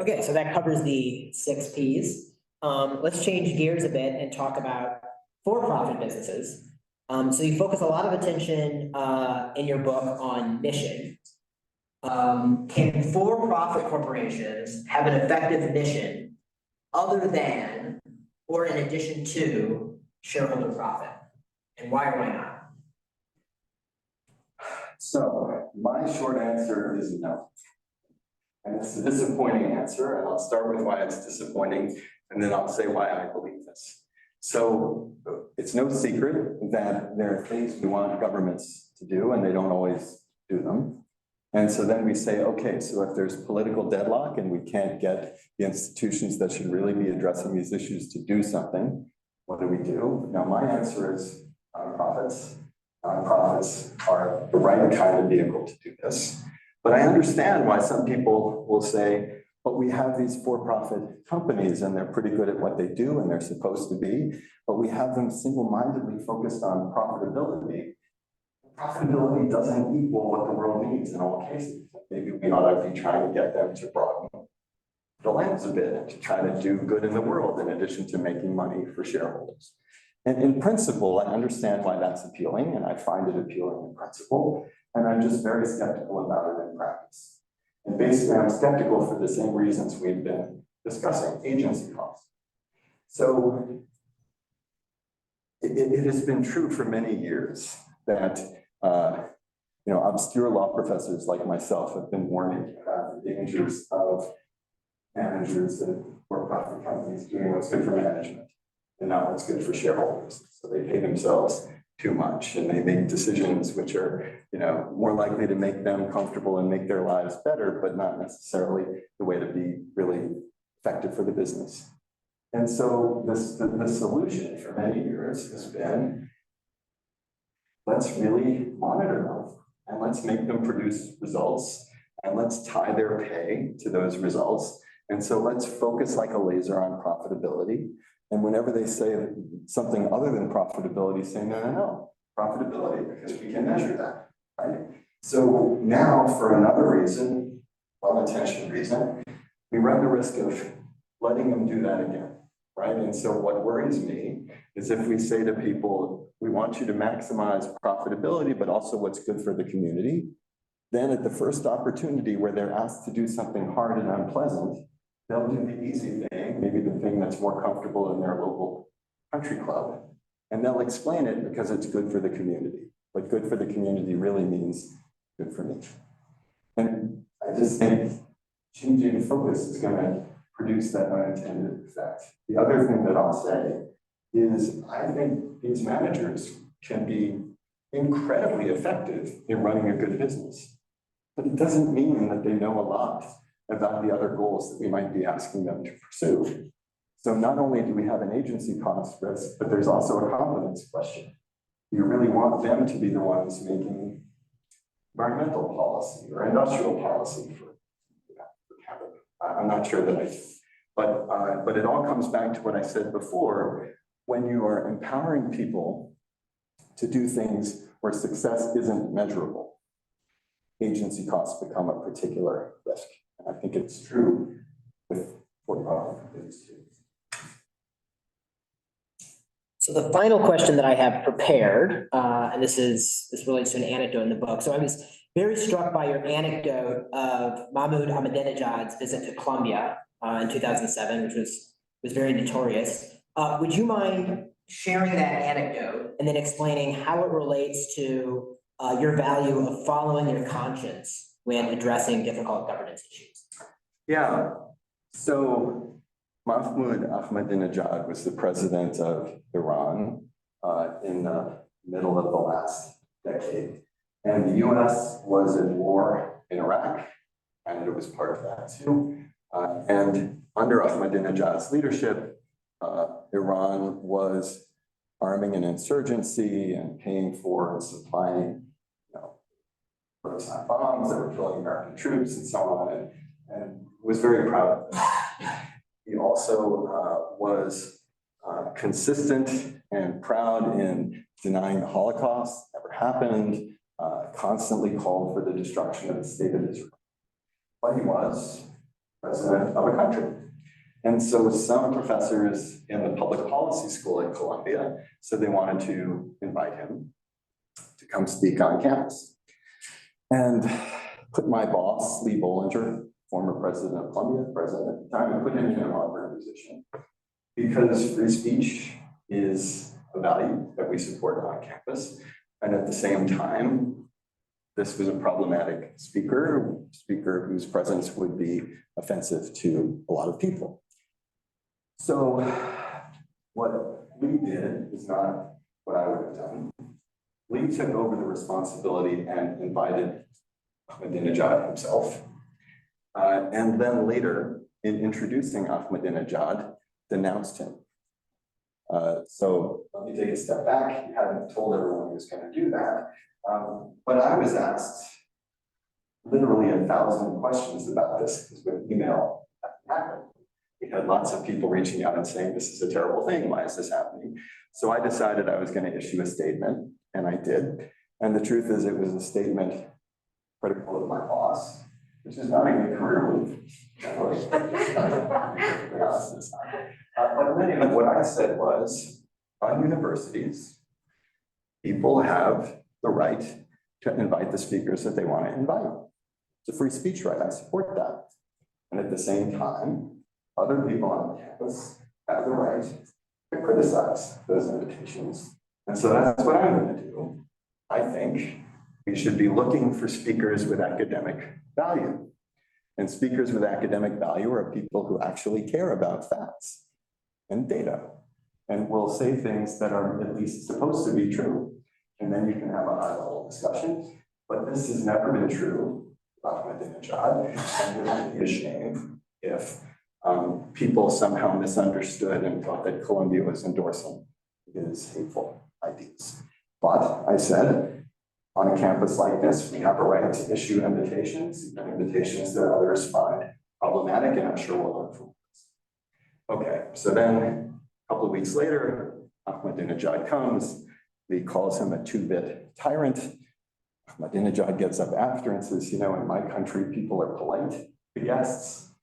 Okay, so that covers the 6 Ps. Let's change gears a bit and talk about for-profit businesses. So you focus a lot of attention in your book on mission. Can for-profit corporations have an effective mission other than or in addition to shareholder profit? And why or why not? So my short answer is no. And it's a disappointing answer, and I'll start with why it's disappointing, and then I'll say why I believe this. So it's no secret that there are things we want governments to do, and they don't always do them. And so then we say, okay, so if there's political deadlock and we can't get the institutions that should really be addressing these issues to do something, what do? Now, my answer is nonprofits. Nonprofits are the right kind of vehicle to do this. But I understand why some people will say, but we have these for-profit companies and they're pretty good at what they do and they're supposed to be, but we have them single-mindedly focused on profitability. Profitability doesn't equal what the world needs in all cases. Maybe we ought to be trying to get them to broaden the lens a bit, to try to do good in the world in addition to making money for shareholders. And in principle, I understand why that's appealing, and I find it appealing in principle, and I'm just very skeptical about it in practice. And basically, I'm skeptical for the same reasons we've been discussing, agency costs. So it has been true for many years that obscure law professors like myself have been warning about the dangers of managers and for-profit companies doing what's good for management and not what's good for shareholders. So they pay themselves too much and they make decisions which are, more likely to make them comfortable and make their lives better, but not necessarily the way to be really effective for the business. And so the solution for many years has been, let's really monitor them and let's make them produce results and let's tie their pay to those results. And so let's focus like a laser on profitability. And whenever they say something other than profitability, say, no, profitability, because we can measure that, right? So now for another reason, well-intentioned reason, we run the risk of letting them do that again, right? And so what worries me is if we say to people, we want you to maximize profitability, but also what's good for the community, then at the first opportunity where they're asked to do something hard and unpleasant, they'll do the easy thing, maybe the thing that's more comfortable in their local country club. And they'll explain it because it's good for the community. But good for the community really means good for me. And I just think changing focus is going to produce that unintended effect. The other thing that I'll say is I think these managers can be incredibly effective in running a good business. But it doesn't mean that they know a lot about the other goals that we might be asking them to pursue. So not only do we have an agency cost risk, but there's also a competence question. You really want them to be the ones making environmental policy or industrial policy for Canada. I'm not sure that I do. But it all comes back to what I said before. When you are empowering people to do things where success isn't measurable, agency costs become a particular risk. And I think it's true with for-profit companies too. So the final question that I have prepared, and this relates to an anecdote in the book. So I was very struck by your anecdote of Mahmoud Ahmadinejad's visit to Colombia in 2007, which was very notorious. Would you mind sharing that anecdote and then explaining how it relates to your value of following your conscience when addressing difficult governance issues? Yeah, so Mahmoud Ahmadinejad was the president of Iran in the middle of the last decade. And the US was at war in Iraq, and it was part of that too. And under Ahmadinejad's leadership, Iran was arming an insurgency and paying for and supplying, proton bombs that were killing American troops and so on, and was very proud of that. He also was consistent and proud in denying the Holocaust never happened, constantly called for the destruction of the state of Israel. But he was president of a country. And so some professors in the public policy school at Columbia said they wanted to invite him to come speak on campus. And put my boss, Lee Bollinger, former president of Columbia, president at the time, and put him in an awkward position. Because free speech is a value that we support on campus. And at the same time, this was a problematic speaker whose presence would be offensive to a lot of people. So what Lee did is not what I would have done. Lee took over the responsibility and invited Ahmadinejad himself. And then later, in introducing Ahmadinejad, denounced him. So let me take a step back. He hadn't told everyone he was going to do that. But I was asked literally 1,000 questions about this because with email happened. We had lots of people reaching out and saying, this is a terrible thing. Why is this happening? So I decided I was going to issue a statement, and I did. And the truth is, it was a statement critical of my boss, which is not a good career move. But anyway, what I said was, on universities, people have the right to invite the speakers that they want to invite. It's a free speech right. I support that. And at the same time, other people on campus have the right to criticize those invitations. And so that's what I'm going to do. I think we should be looking for speakers with academic value. And speakers with academic value are people who actually care about facts and data and will say things that are at least supposed to be true. And then you can have a high-level discussion. But this has never been true about Ahmadinejad, and it would be a shame if people somehow misunderstood and thought that Columbia was endorsing his hateful ideas. But I said, on a campus like this, we have a right to issue invitations, even invitations that others find problematic, and I'm sure we'll learn from this. Okay, so then a couple of weeks later, Ahmadinejad comes. Lee calls him a two-bit tyrant. Ahmadinejad gets up after and says, in my country, people are polite to guests.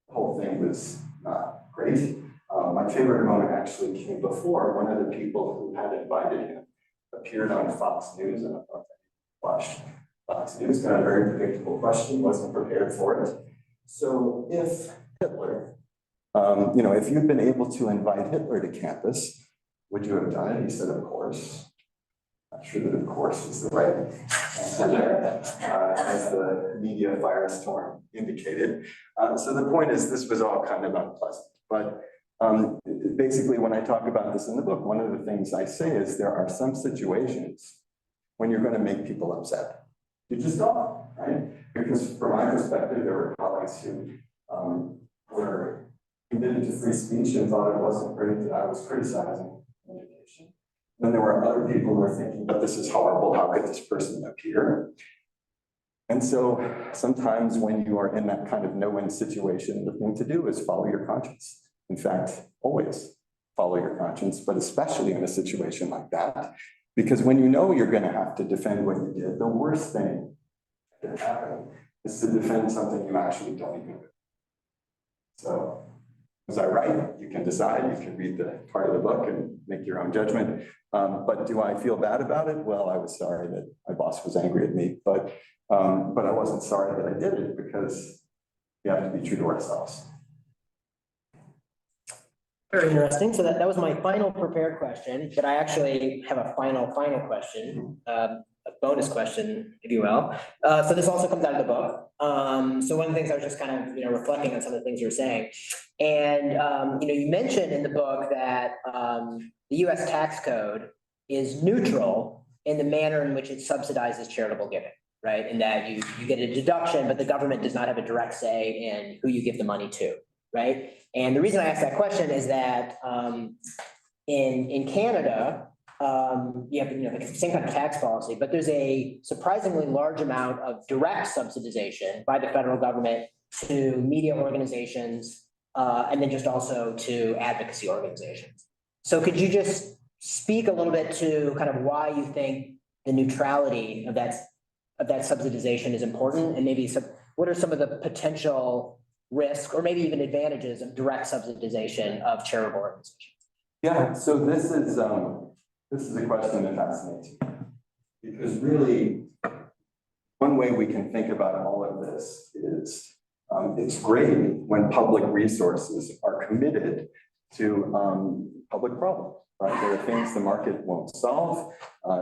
The whole thing was not great. My favorite moment actually came before one of the people who had invited him appeared on Fox News, and I thought that watched Fox News, got a very predictable question, wasn't prepared for it. So if Hitler, if you'd been able to invite Hitler to campus, would you have done it? He said, of course. Not sure that of course is the right answer there, as the media firestorm indicated. So the point is, this was all kind of unpleasant. But basically, when I talk about this in the book, one of the things I say is there are some situations when you're going to make people upset. You just don't, right? Because from my perspective, there were colleagues who were committed to free speech and thought it wasn't great that I was criticizing education. Then there were other people who were thinking, but this is horrible, how could this person appear? And so sometimes when you are in that kind of no-win situation, the thing to do is follow your conscience. In fact, always follow your conscience, but especially in a situation like that, because when you know you're going to have to defend what you did, the worst thing that happen is to defend something you actually don't even do. So, was I right? You can decide, you can read the part of the book and make your own judgment. But do I feel bad about it? Well, I was sorry that my boss was angry at me, but I wasn't sorry that I did it because we have to be true to ourselves. Very interesting. So that was my final prepared question, but I actually have a final question, a bonus question, if you will. So this also comes out of the book. So one of the things I was just kind of, reflecting on some of the things you're saying. And, you mentioned in the book that the US tax code is neutral in the manner in which it subsidizes charitable giving, right? And that you get a deduction, but the government does not have a direct say in who you give the money to, right? And the reason I asked that question is that in Canada, you have the same kind of tax policy, but there's a surprisingly large amount of direct subsidization by the federal government to media organizations, and then just also to advocacy organizations. So could you just speak a little bit to kind of why you think the neutrality of that subsidization is important, and maybe what are some of the potential risk or maybe even advantages of direct subsidization of charitable organizations? Yeah, so this is a question that fascinates me, because really one way we can think about all of this is it's great when public resources are committed to public problems, right? There are things the market won't solve,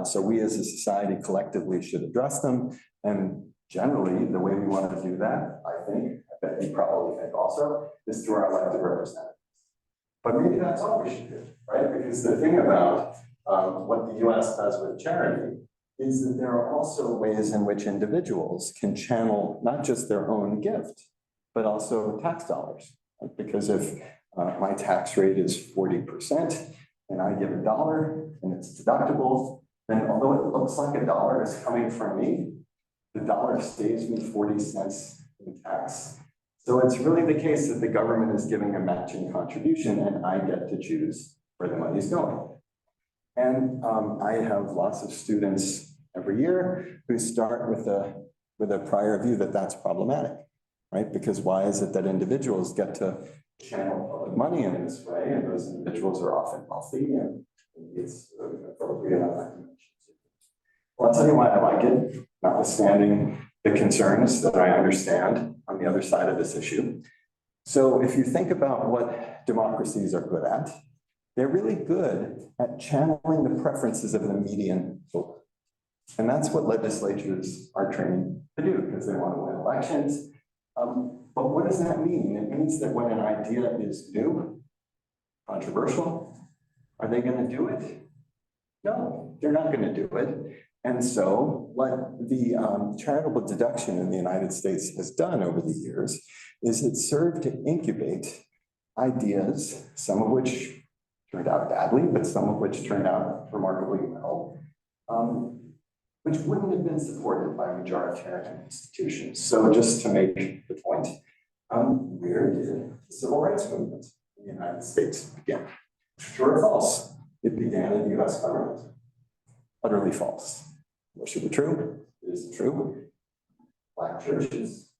so we as a society collectively should address them. And generally, the way we want to do that, I think, I bet you probably think also, is through our elected representatives. But maybe that's all we should do, right? Because the thing about what the US does with charity is that there are also ways in which individuals can channel not just their own gift, but also tax dollars. Right? Because if my tax rate is 40% and I give $1 and it's deductible, then although it looks like $1 is coming from me, the dollar saves me 40 cents in tax. So it's really the case that the government is giving a matching contribution and I get to choose where the money's going. And I have lots of students every year who start with a prior view that that's problematic, right? Because why is it that individuals get to channel public money in this way, and those individuals are often wealthy, and it's appropriate on that dimension. Well, I'll tell you why I like it, notwithstanding the concerns that I understand on the other side of this issue. So if you think about what democracies are good at, they're really good at channeling the preferences of the median voter. And that's what legislatures are trained to do, because they want to win elections. But what does that mean? It means that when an idea is new, controversial, are they going to do it? No, they're not going to do it. And so what the charitable deduction in the United States has done over the years is it served to incubate ideas, some of which turned out badly, but some of which turned out remarkably well, which wouldn't have been supported by majoritarian institutions. So just to make the point, where did the civil rights movement in the United States begin? True or false? It began in the US government. Utterly false. What should be true? It is true. Black churches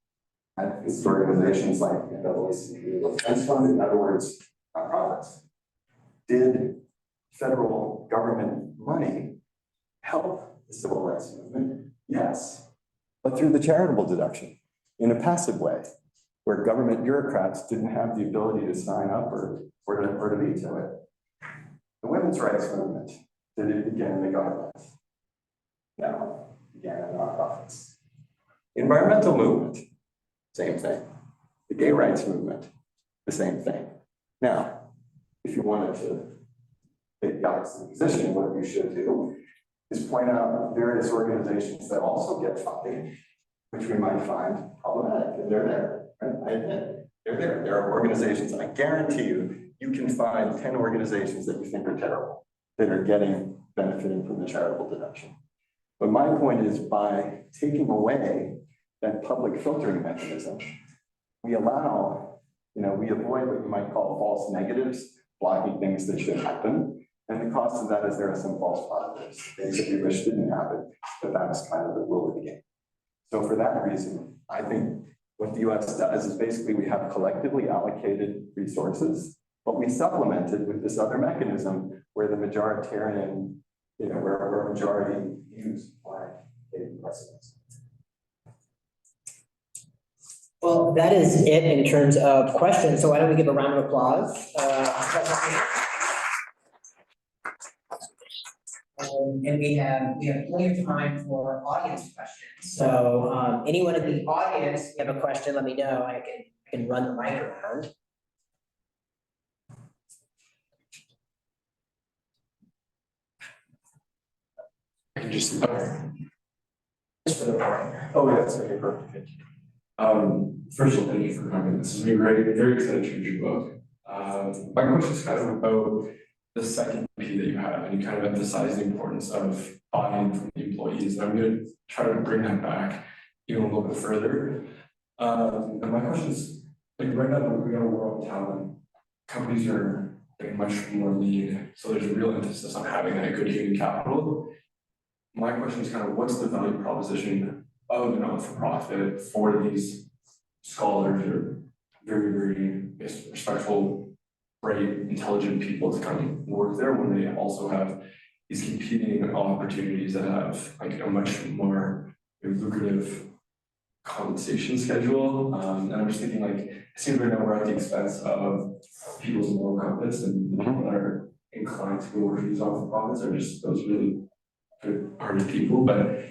and organizations like the NAACP Defense Fund, in other words, nonprofits. Did federal government money help the civil rights movement? Yes, but through the charitable deduction in a passive way, where government bureaucrats didn't have the ability to sign up or to veto it. The women's rights movement, did it begin in the government? No, it began in nonprofits. Environmental movement, same thing. The gay rights movement, the same thing. Now, if you wanted to take the opposite position, what you should do is point out various organizations that also get funding, which we might find problematic, and they're there. Right? I admit, they're there. There are organizations, I guarantee you, you can find 10 organizations that you think are terrible, that are benefiting from the charitable deduction. But my point is, by taking away that public filtering mechanism, we allow, we avoid what you might call false negatives, blocking things that should happen. And the cost of that is there are some false positives, things that we wish didn't happen, but that's kind of the rule of the game. So for that reason, I think what the US does is basically we have collectively allocated resources, but we supplement it with this other mechanism where the majoritarian, where majority views are taking precedence. Well, that is it in terms of questions. So why don't we give a round of applause? And we have plenty of time for audience questions. So anyone in the audience, if you have a question, let me know. I can run the mic around. I can just. Just for the recording. Oh, yeah, that's okay, perfect. First of all, thank you for coming. This has been great. Very excited to read your book. My question is kind of about the second P that you have, and you kind of emphasize the importance of buy-in from the employees. And I'm going to try to bring that back even a little bit further. And my question is, like right now, we got a war on talent. Companies are getting much more lean, so there's a real emphasis on having that good human capital. My question is kind of what's the value proposition of a not-for-profit for these scholars or very, very respectful, bright, intelligent people to come work there when they also have these competing opportunities that have like a much more lucrative compensation schedule. And I'm just thinking like, it seems right now we're at the expense of people's moral compass and the people that are inclined to go work for these not-for-profits are just those really good-hearted people, but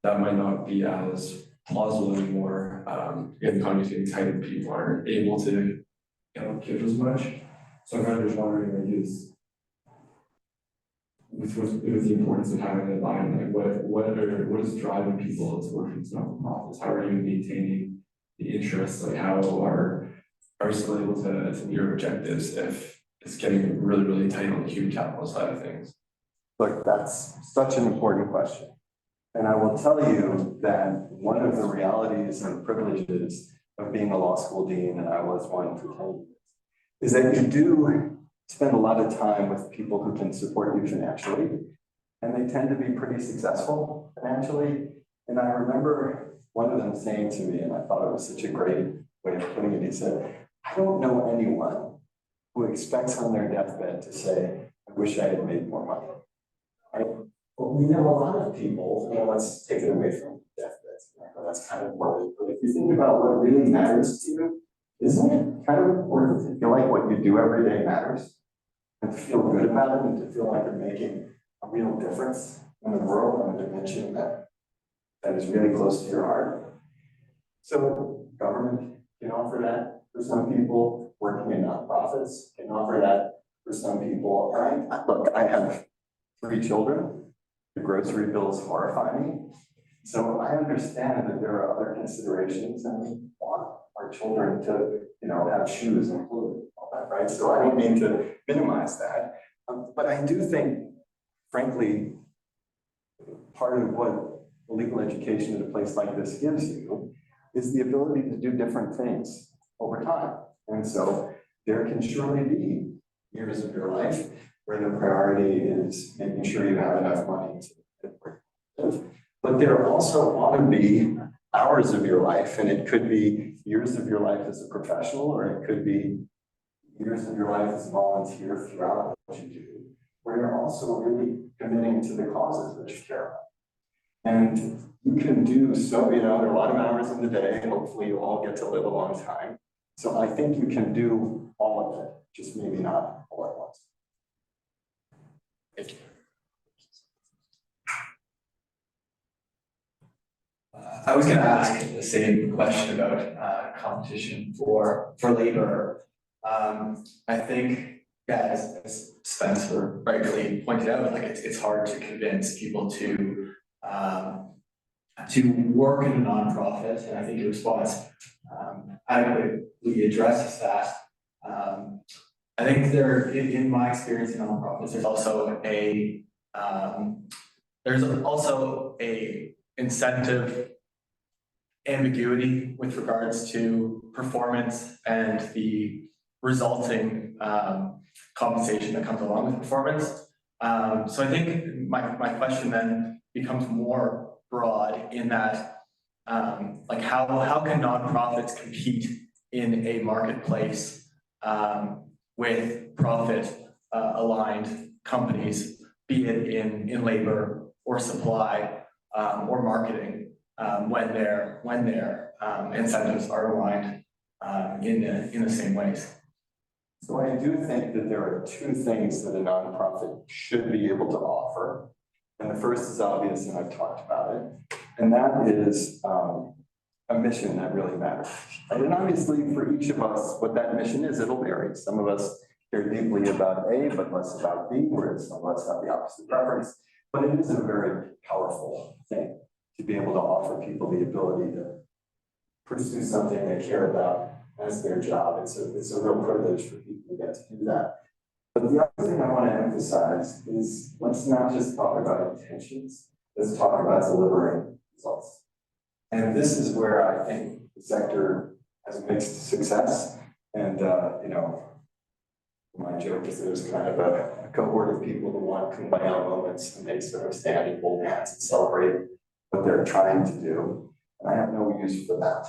that might not be as plausible anymore. The economy's getting tight and people aren't able to give as much. So I'm kind of just wondering, like, with the importance of having that buy-in, like what is driving people to work for these not-for-profits? How are you maintaining the interests? Like how are you still able to meet your objectives if it's getting really, really tight on the human capital side of things? Look, that's such an important question. And I will tell you that one of the realities and privileges of being a law school dean, and I was one for 10 years, is that you do spend a lot of time with people who can support you financially, and they tend to be pretty successful financially. And I remember one of them saying to me, and I thought it was such a great way of putting it, he said, I don't know anyone who expects on their deathbed to say, I wish I had made more money. Right? But we know a lot of people, let's take it away from deathbeds. That's kind of worried. But if you think about what really matters to you, isn't it kind of important to feel like what you do every day matters? And to feel good about it and to feel like you're making a real difference in the world on a dimension that is really close to your heart. So government can offer that for some people, working in nonprofits can offer that for some people. Look, I have 3 children. The grocery bills horrify me. So I understand that there are other considerations and we want our children to, have shoes and clothes, all that, right? So I don't mean to minimize that. But I do think, frankly, part of what legal education at a place like this gives you is the ability to do different things over time. And so there can surely be years of your life where the priority is making sure you have enough money to live. But there also ought to be hours of your life, and it could be years of your life as a professional, or it could be years of your life as a volunteer throughout what you do, where you're also really committing to the causes that you care about. And you can do so, there are a lot of hours in the day, and hopefully you all get to live a long time. So I think you can do all of it, just maybe not all at once. Thank you. I was going to ask the same question about competition for labor. I think, as Spencer rightly pointed out, like it's hard to convince people to work in a nonprofit, and I think your response adequately addresses that. I think in my experience in nonprofits, there's also a incentive ambiguity with regards to performance and the resulting compensation that comes along with performance. So I think my question then becomes more broad in that like how can nonprofits compete in a marketplace with profit aligned companies, be it in labor or supply or marketing, when their incentives are aligned in the same ways. So I do think that there are two things that a nonprofit should be able to offer. And the first is obvious, and I've talked about it, and that is a mission that really matters. And obviously for each of us, what that mission is, it'll vary. Some of us care deeply about A, but less about B, whereas some of us have the opposite preference. But it is a very powerful thing to be able to offer people the ability to pursue something they care about as their job. It's a real privilege for people to get to do that. But the other thing I want to emphasize is let's not just talk about intentions, let's talk about delivering results. And this is where I think the sector has mixed success. And, my joke is there's kind of a cohort of people who want kumbaya moments and they sort of stand and hold hands and celebrate what they're trying to do. And I have no use for that.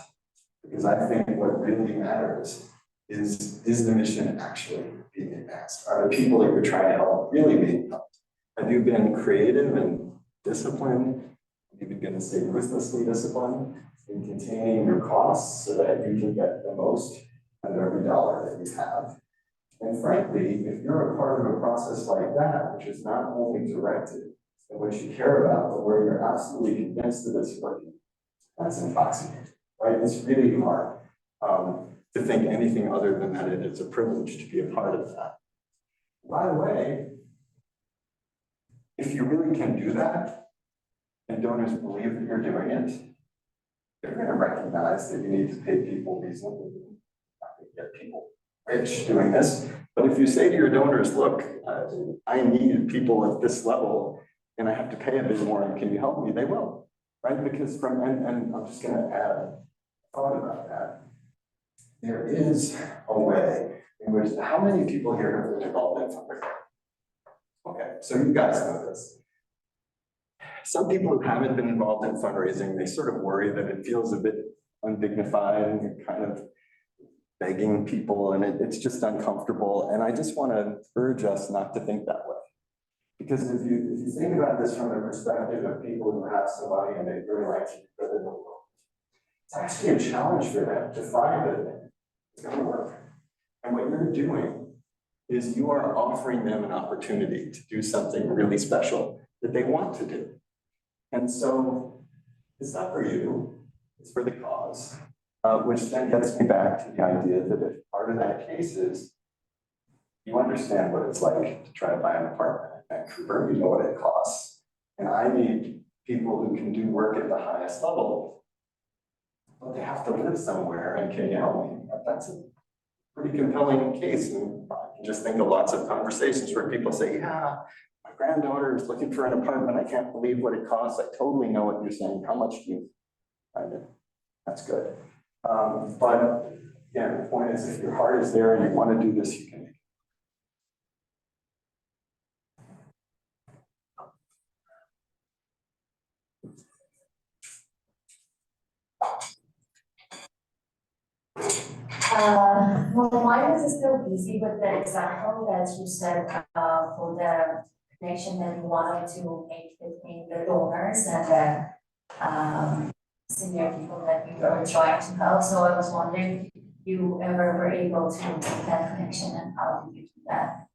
Because I think what really matters is the mission actually being advanced? Are the people that you're trying to help really being helped? Have you been creative and disciplined? I'm even going to say ruthlessly disciplined in containing your costs so that you can get the most out of every dollar that you have? And frankly, if you're a part of a process like that, which is not only directed at what you care about, but where you're absolutely convinced that it's working, that's intoxicating, right? It's really hard to think anything other than that it is a privilege to be a part of that. By the way, if you really can do that, and donors believe that you're doing it, they're going to recognize that you need to pay people reasonably. Not going to get people rich doing this. But if you say to your donors, look, I need people at this level and I have to pay a bit more, and can you help me? They will, right? Because and I'm just going to add a thought about that. There is a way in which, how many people here have been involved in fundraising? Okay, so you guys know this. Some people who haven't been involved in fundraising, they sort of worry that it feels a bit undignified and you're kind of begging people and it's just uncomfortable. And I just want to urge us not to think that way. Because if you think about this from the perspective of people who have somebody and they really like to put in the world, it's actually a challenge for them to find that it's going to work. And what you're doing is you are offering them an opportunity to do something really special that they want to do. And so it's not for you, it's for the cause, which then gets me back to the idea that if part of that case is you understand what it's like to try to buy an apartment in Vancouver, you know what it costs. And I need people who can do work at the highest level, but they have to live somewhere, and can you help me? That's a pretty compelling case. And I can just think of lots of conversations where people say, yeah, my granddaughter is looking for an apartment. I can't believe what it costs. I totally know what you're saying. How much do you find it? That's good. But again, the point is, if your heart is there and you want to do this, you can make it. Well, mine is still busy with the example that you said for the connection that you wanted to make between the donors and the senior people that you were trying to help. So I was wondering if you ever were able to make that connection and how did you do that?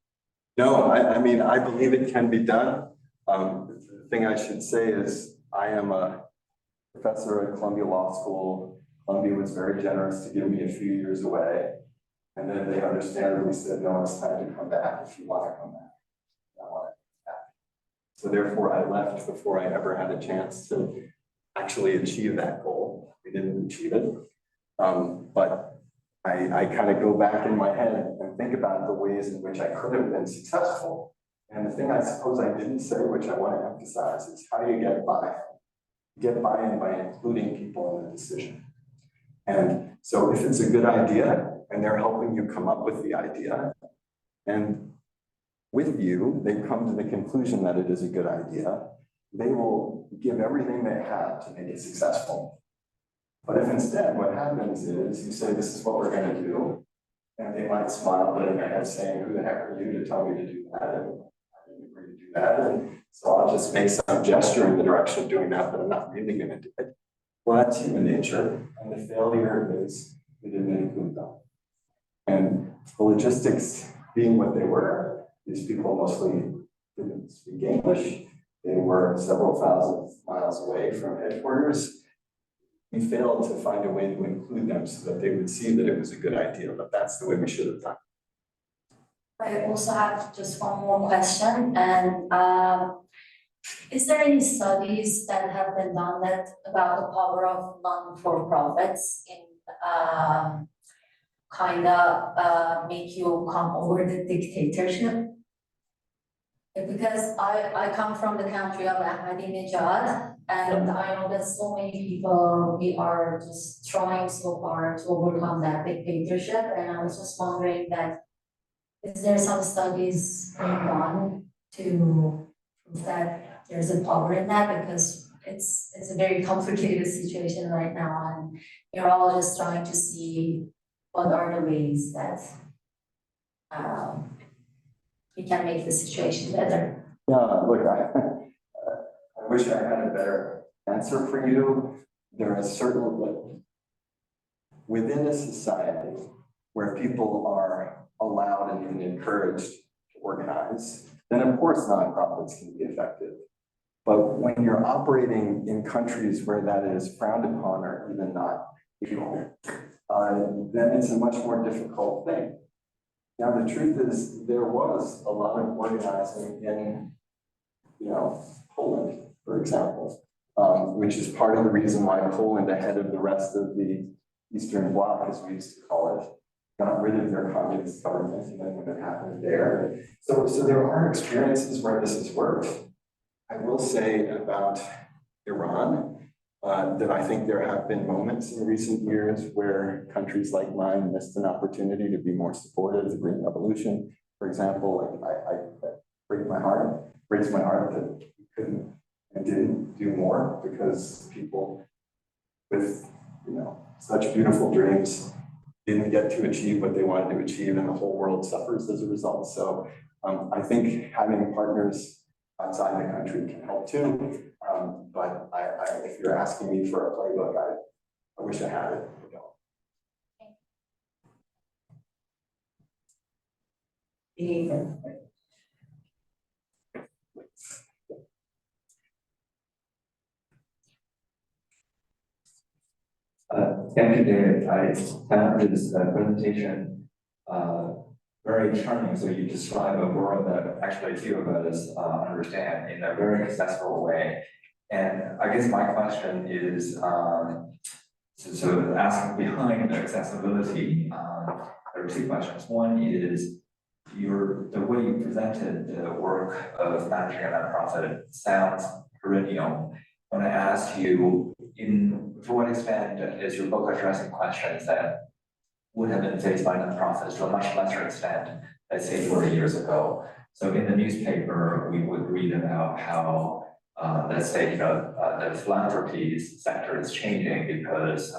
No, I mean, I believe it can be done. The thing I should say is I am a professor at Columbia Law School. Columbia was very generous to give me a few years away. And then they understandably said, no, it's time to come back if you want to come back. I want to come back. So therefore I left before I ever had a chance to actually achieve that goal. We didn't achieve it. But I kind of go back in my head and think about the ways in which I could have been successful. And the thing I suppose I didn't say, which I want to emphasize, is how do you get buy-in? Get buy-in by including people in the decision. And so if it's a good idea and they're helping you come up with the idea, and with you, they come to the conclusion that it is a good idea, they will give everything they have to make it successful. But if instead what happens is you say, this is what we're going to do, and they might smile, but in their head saying, who the heck are you to tell me to do that? And I didn't agree to do that. And so I'll just make some gesture in the direction of doing that, but I'm not really going to do it. Well, that's human nature. And the failure is we didn't include them. And the logistics being what they were, these people mostly didn't speak English. They were several thousand miles away from headquarters. We failed to find a way to include them so that they would see that it was a good idea, but that's the way we should have done. I also have just one more question, and is there any studies that have been done that about the power of non-for-profits in kind of make you come over the dictatorship? Because I come from the country of Ahmadinejad, and I know that so many people, we are just trying so hard to overcome that dictatorship, and I was just wondering that, is there some studies being done to prove that there's a power in that? Because it's a very complicated situation right now, and we're all just trying to see what are the ways that we can make the situation better. Yeah, look, I wish I had a better answer for you. There are certain, like, within a society where people are allowed and encouraged to organize, then of course nonprofits can be effective. But when you're operating in countries where that is frowned upon or even not legal, then it's a much more difficult thing. Now, the truth is there was a lot of organizing in, Poland, for example, which is part of the reason why Poland, ahead of the rest of the Eastern Bloc, as we used to call it, got rid of their communist government, and then when it happened there. So there are experiences where this has worked. I will say about Iran, that I think there have been moments in recent years where countries like mine missed an opportunity to be more supportive of the Green Revolution. For example, I breaks my heart that we couldn't and didn't do more because people with such beautiful dreams didn't get to achieve what they wanted to achieve, and the whole world suffers as a result. So I think having partners outside the country can help too. But if you're asking me for a playbook, I wish I had it. I don't. Thank you, David. I found this presentation very charming. So you describe a world that actually few of us understand in a very accessible way. And I guess my question is, so asking behind the accessibility, there are two questions. One is the way you presented the work of managing a nonprofit sounds perennial. When I asked you, to what extent is your book addressing questions that would have been faced by nonprofits to a much lesser extent, let's say 40 years ago? So in the newspaper, we would read about how, let's say, the philanthropy sector is changing because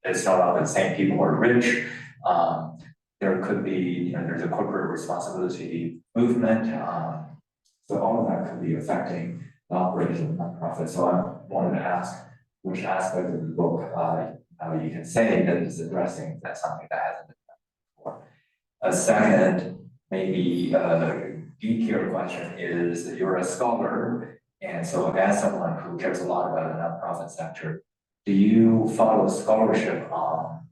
it's no longer the same people who are rich. There could be, there's a corporate responsibility movement. So all of that could be affecting the operation of nonprofits. So I wanted to ask which aspect of the book you can say that is addressing that something that hasn't been done before. A second, maybe geekier question is that you're a scholar, and so as someone who cares a lot about the nonprofit sector, do you follow scholarship on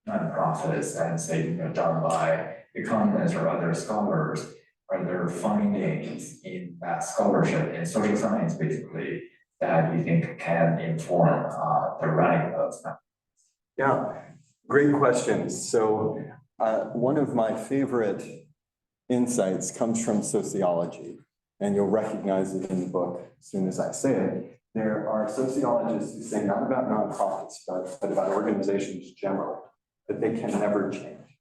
nonprofits and say, done by economists or other scholars? Are there findings in that scholarship in social science, basically, that you think can inform the running of nonprofits? Yeah, great questions. So one of my favorite insights comes from sociology, and you'll recognize it in the book as soon as I say it. There are sociologists who say not about nonprofits, but about organizations generally, that they can never change.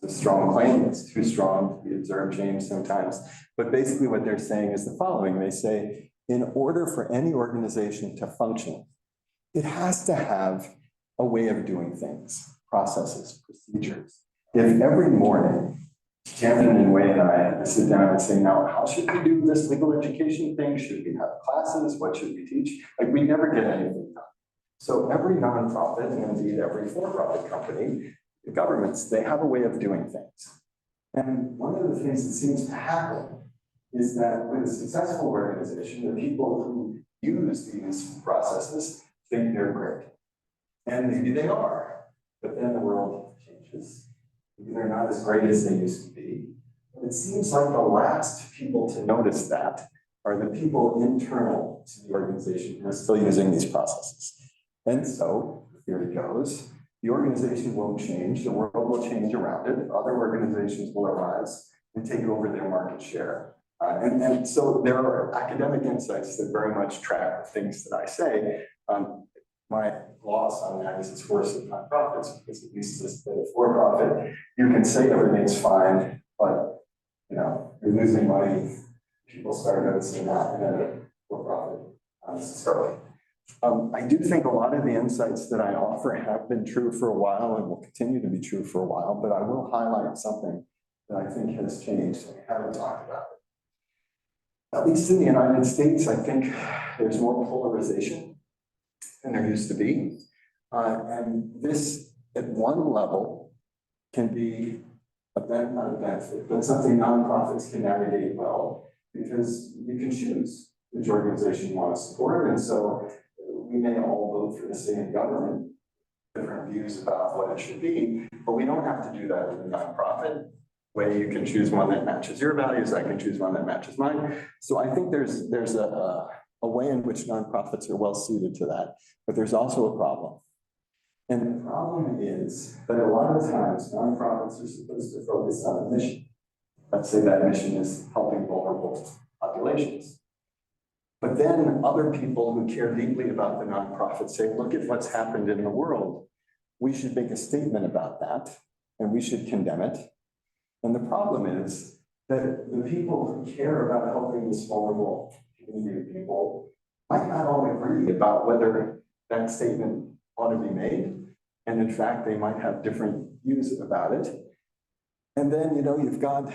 It's a strong claim, it's too strong, we observe change sometimes. But basically what they're saying is the following. They say, in order for any organization to function, it has to have a way of doing things, processes, procedures. If every morning, Camden and Wei and I had to sit down and say, now, how should we do this legal education thing? Should we have classes? What should we teach? Like, we never get anything done. So every nonprofit, and indeed every for-profit company, the governments, they have a way of doing things. And one of the things that seems to happen is that with a successful organization, the people who use these processes think they're great. And maybe they are, but then the world changes. Maybe they're not as great as they used to be. But it seems like the last people to notice that are the people internal to the organization who are still using these processes. And so, the theory goes, the organization won't change, the world will change around it, other organizations will arise and take over their market share. And so there are academic insights that very much track the things that I say. My loss on that is it's worse than nonprofits, because at least as the for-profit, you can say everything's fine, but you're losing money. People start noticing that in a for-profit necessarily. I do think a lot of the insights that I offer have been true for a while and will continue to be true for a while, but I will highlight something that I think has changed and we haven't talked about it. At least in the United States, I think there's more polarization than there used to be. And this, at one level, can be not a benefit, but something nonprofits can navigate well, because you can choose which organization you want to support. And so we may all vote for the same government, different views about what it should be, but we don't have to do that with a nonprofit. Way you can choose one that matches your values, I can choose one that matches mine. So I think there's a way in which nonprofits are well suited to that, but there's also a problem. And the problem is that a lot of times nonprofits are supposed to focus on a mission. Let's say that mission is helping vulnerable populations. But then other people who care deeply about the nonprofit say, look at what's happened in the world. We should make a statement about that, and we should condemn it. And the problem is that the people who care about helping this vulnerable community of people might not all agree about whether that statement ought to be made. And in fact, they might have different views about it. And then, you've got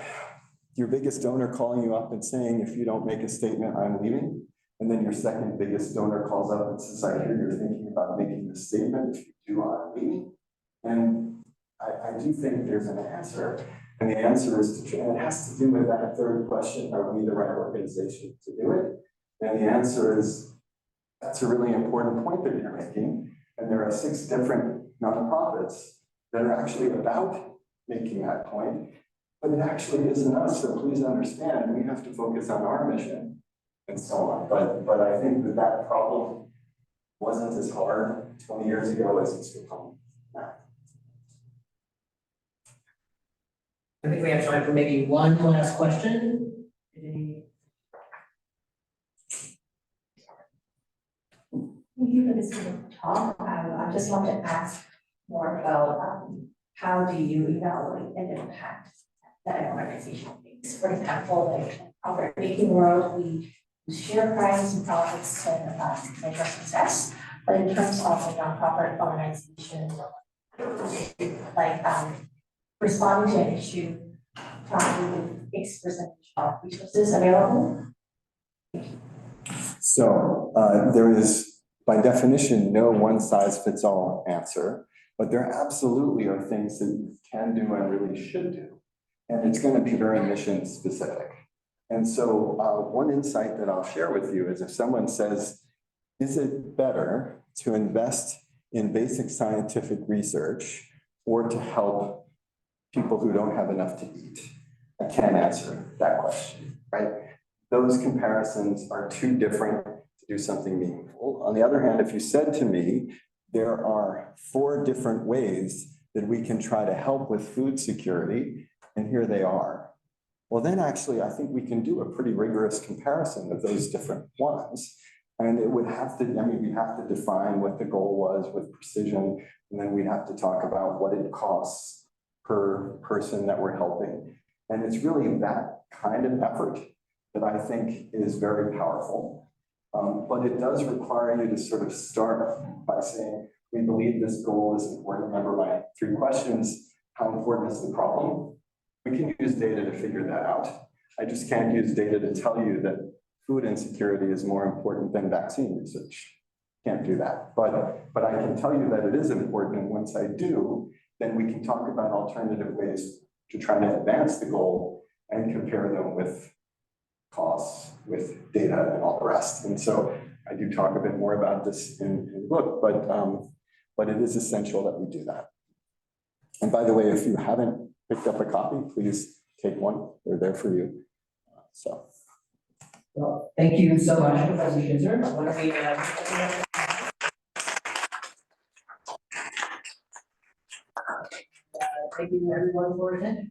your biggest donor calling you up and saying, if you don't make a statement, I'm leaving. And then your second biggest donor calls up and says, I hear you're thinking about making this statement. If you do, I'm leaving. And I do think there's an answer. And the answer is it has to do with that third question, are we the right organization to do it? And the answer is, that's a really important point that you're making. And there are 6 different nonprofits that are actually about making that point, but it actually isn't us. So please understand, we have to focus on our mission and so on. But I think that problem wasn't as hard 20 years ago as it's become now. I think we have time for maybe one last question. Thank you for this talk. I just want to ask more about how do you evaluate an impact that an organization makes? For example, like in the profit making world, we use share price and profits to measure success. But in terms of a nonprofit organization, like responding to an issue, trying to X percentage of resources available. So there is, by definition, no one-size-fits-all answer, but there absolutely are things that you can do and really should do. And it's going to be very mission specific. And so one insight that I'll share with you is if someone says, is it better to invest in basic scientific research or to help people who don't have enough to eat? I can't answer that question, right? Those comparisons are too different to do something meaningful. On the other hand, if you said to me, there are 4 different ways that we can try to help with food security, and here they are. Well, then actually, I think we can do a pretty rigorous comparison of those different ones. And it would have to, we have to define what the goal was with precision, and then we'd have to talk about what it costs per person that we're helping. And it's really that kind of effort that I think is very powerful. But it does require you to sort of start by saying, we believe this goal is important. Remember my 3 questions, how important is the problem? We can use data to figure that out. I just can't use data to tell you that food insecurity is more important than vaccine research. Can't do that, but I can tell you that it is important, and once I do, then we can talk about alternative ways to try to advance the goal and compare them with costs, with data and all the rest. And so I do talk a bit more about this in the book, but it is essential that we do that. And by the way, if you haven't picked up a copy, please take one. They're there for you. So. Well, thank you so much, Professor Schizer. Why don't we, thank you everyone for attending.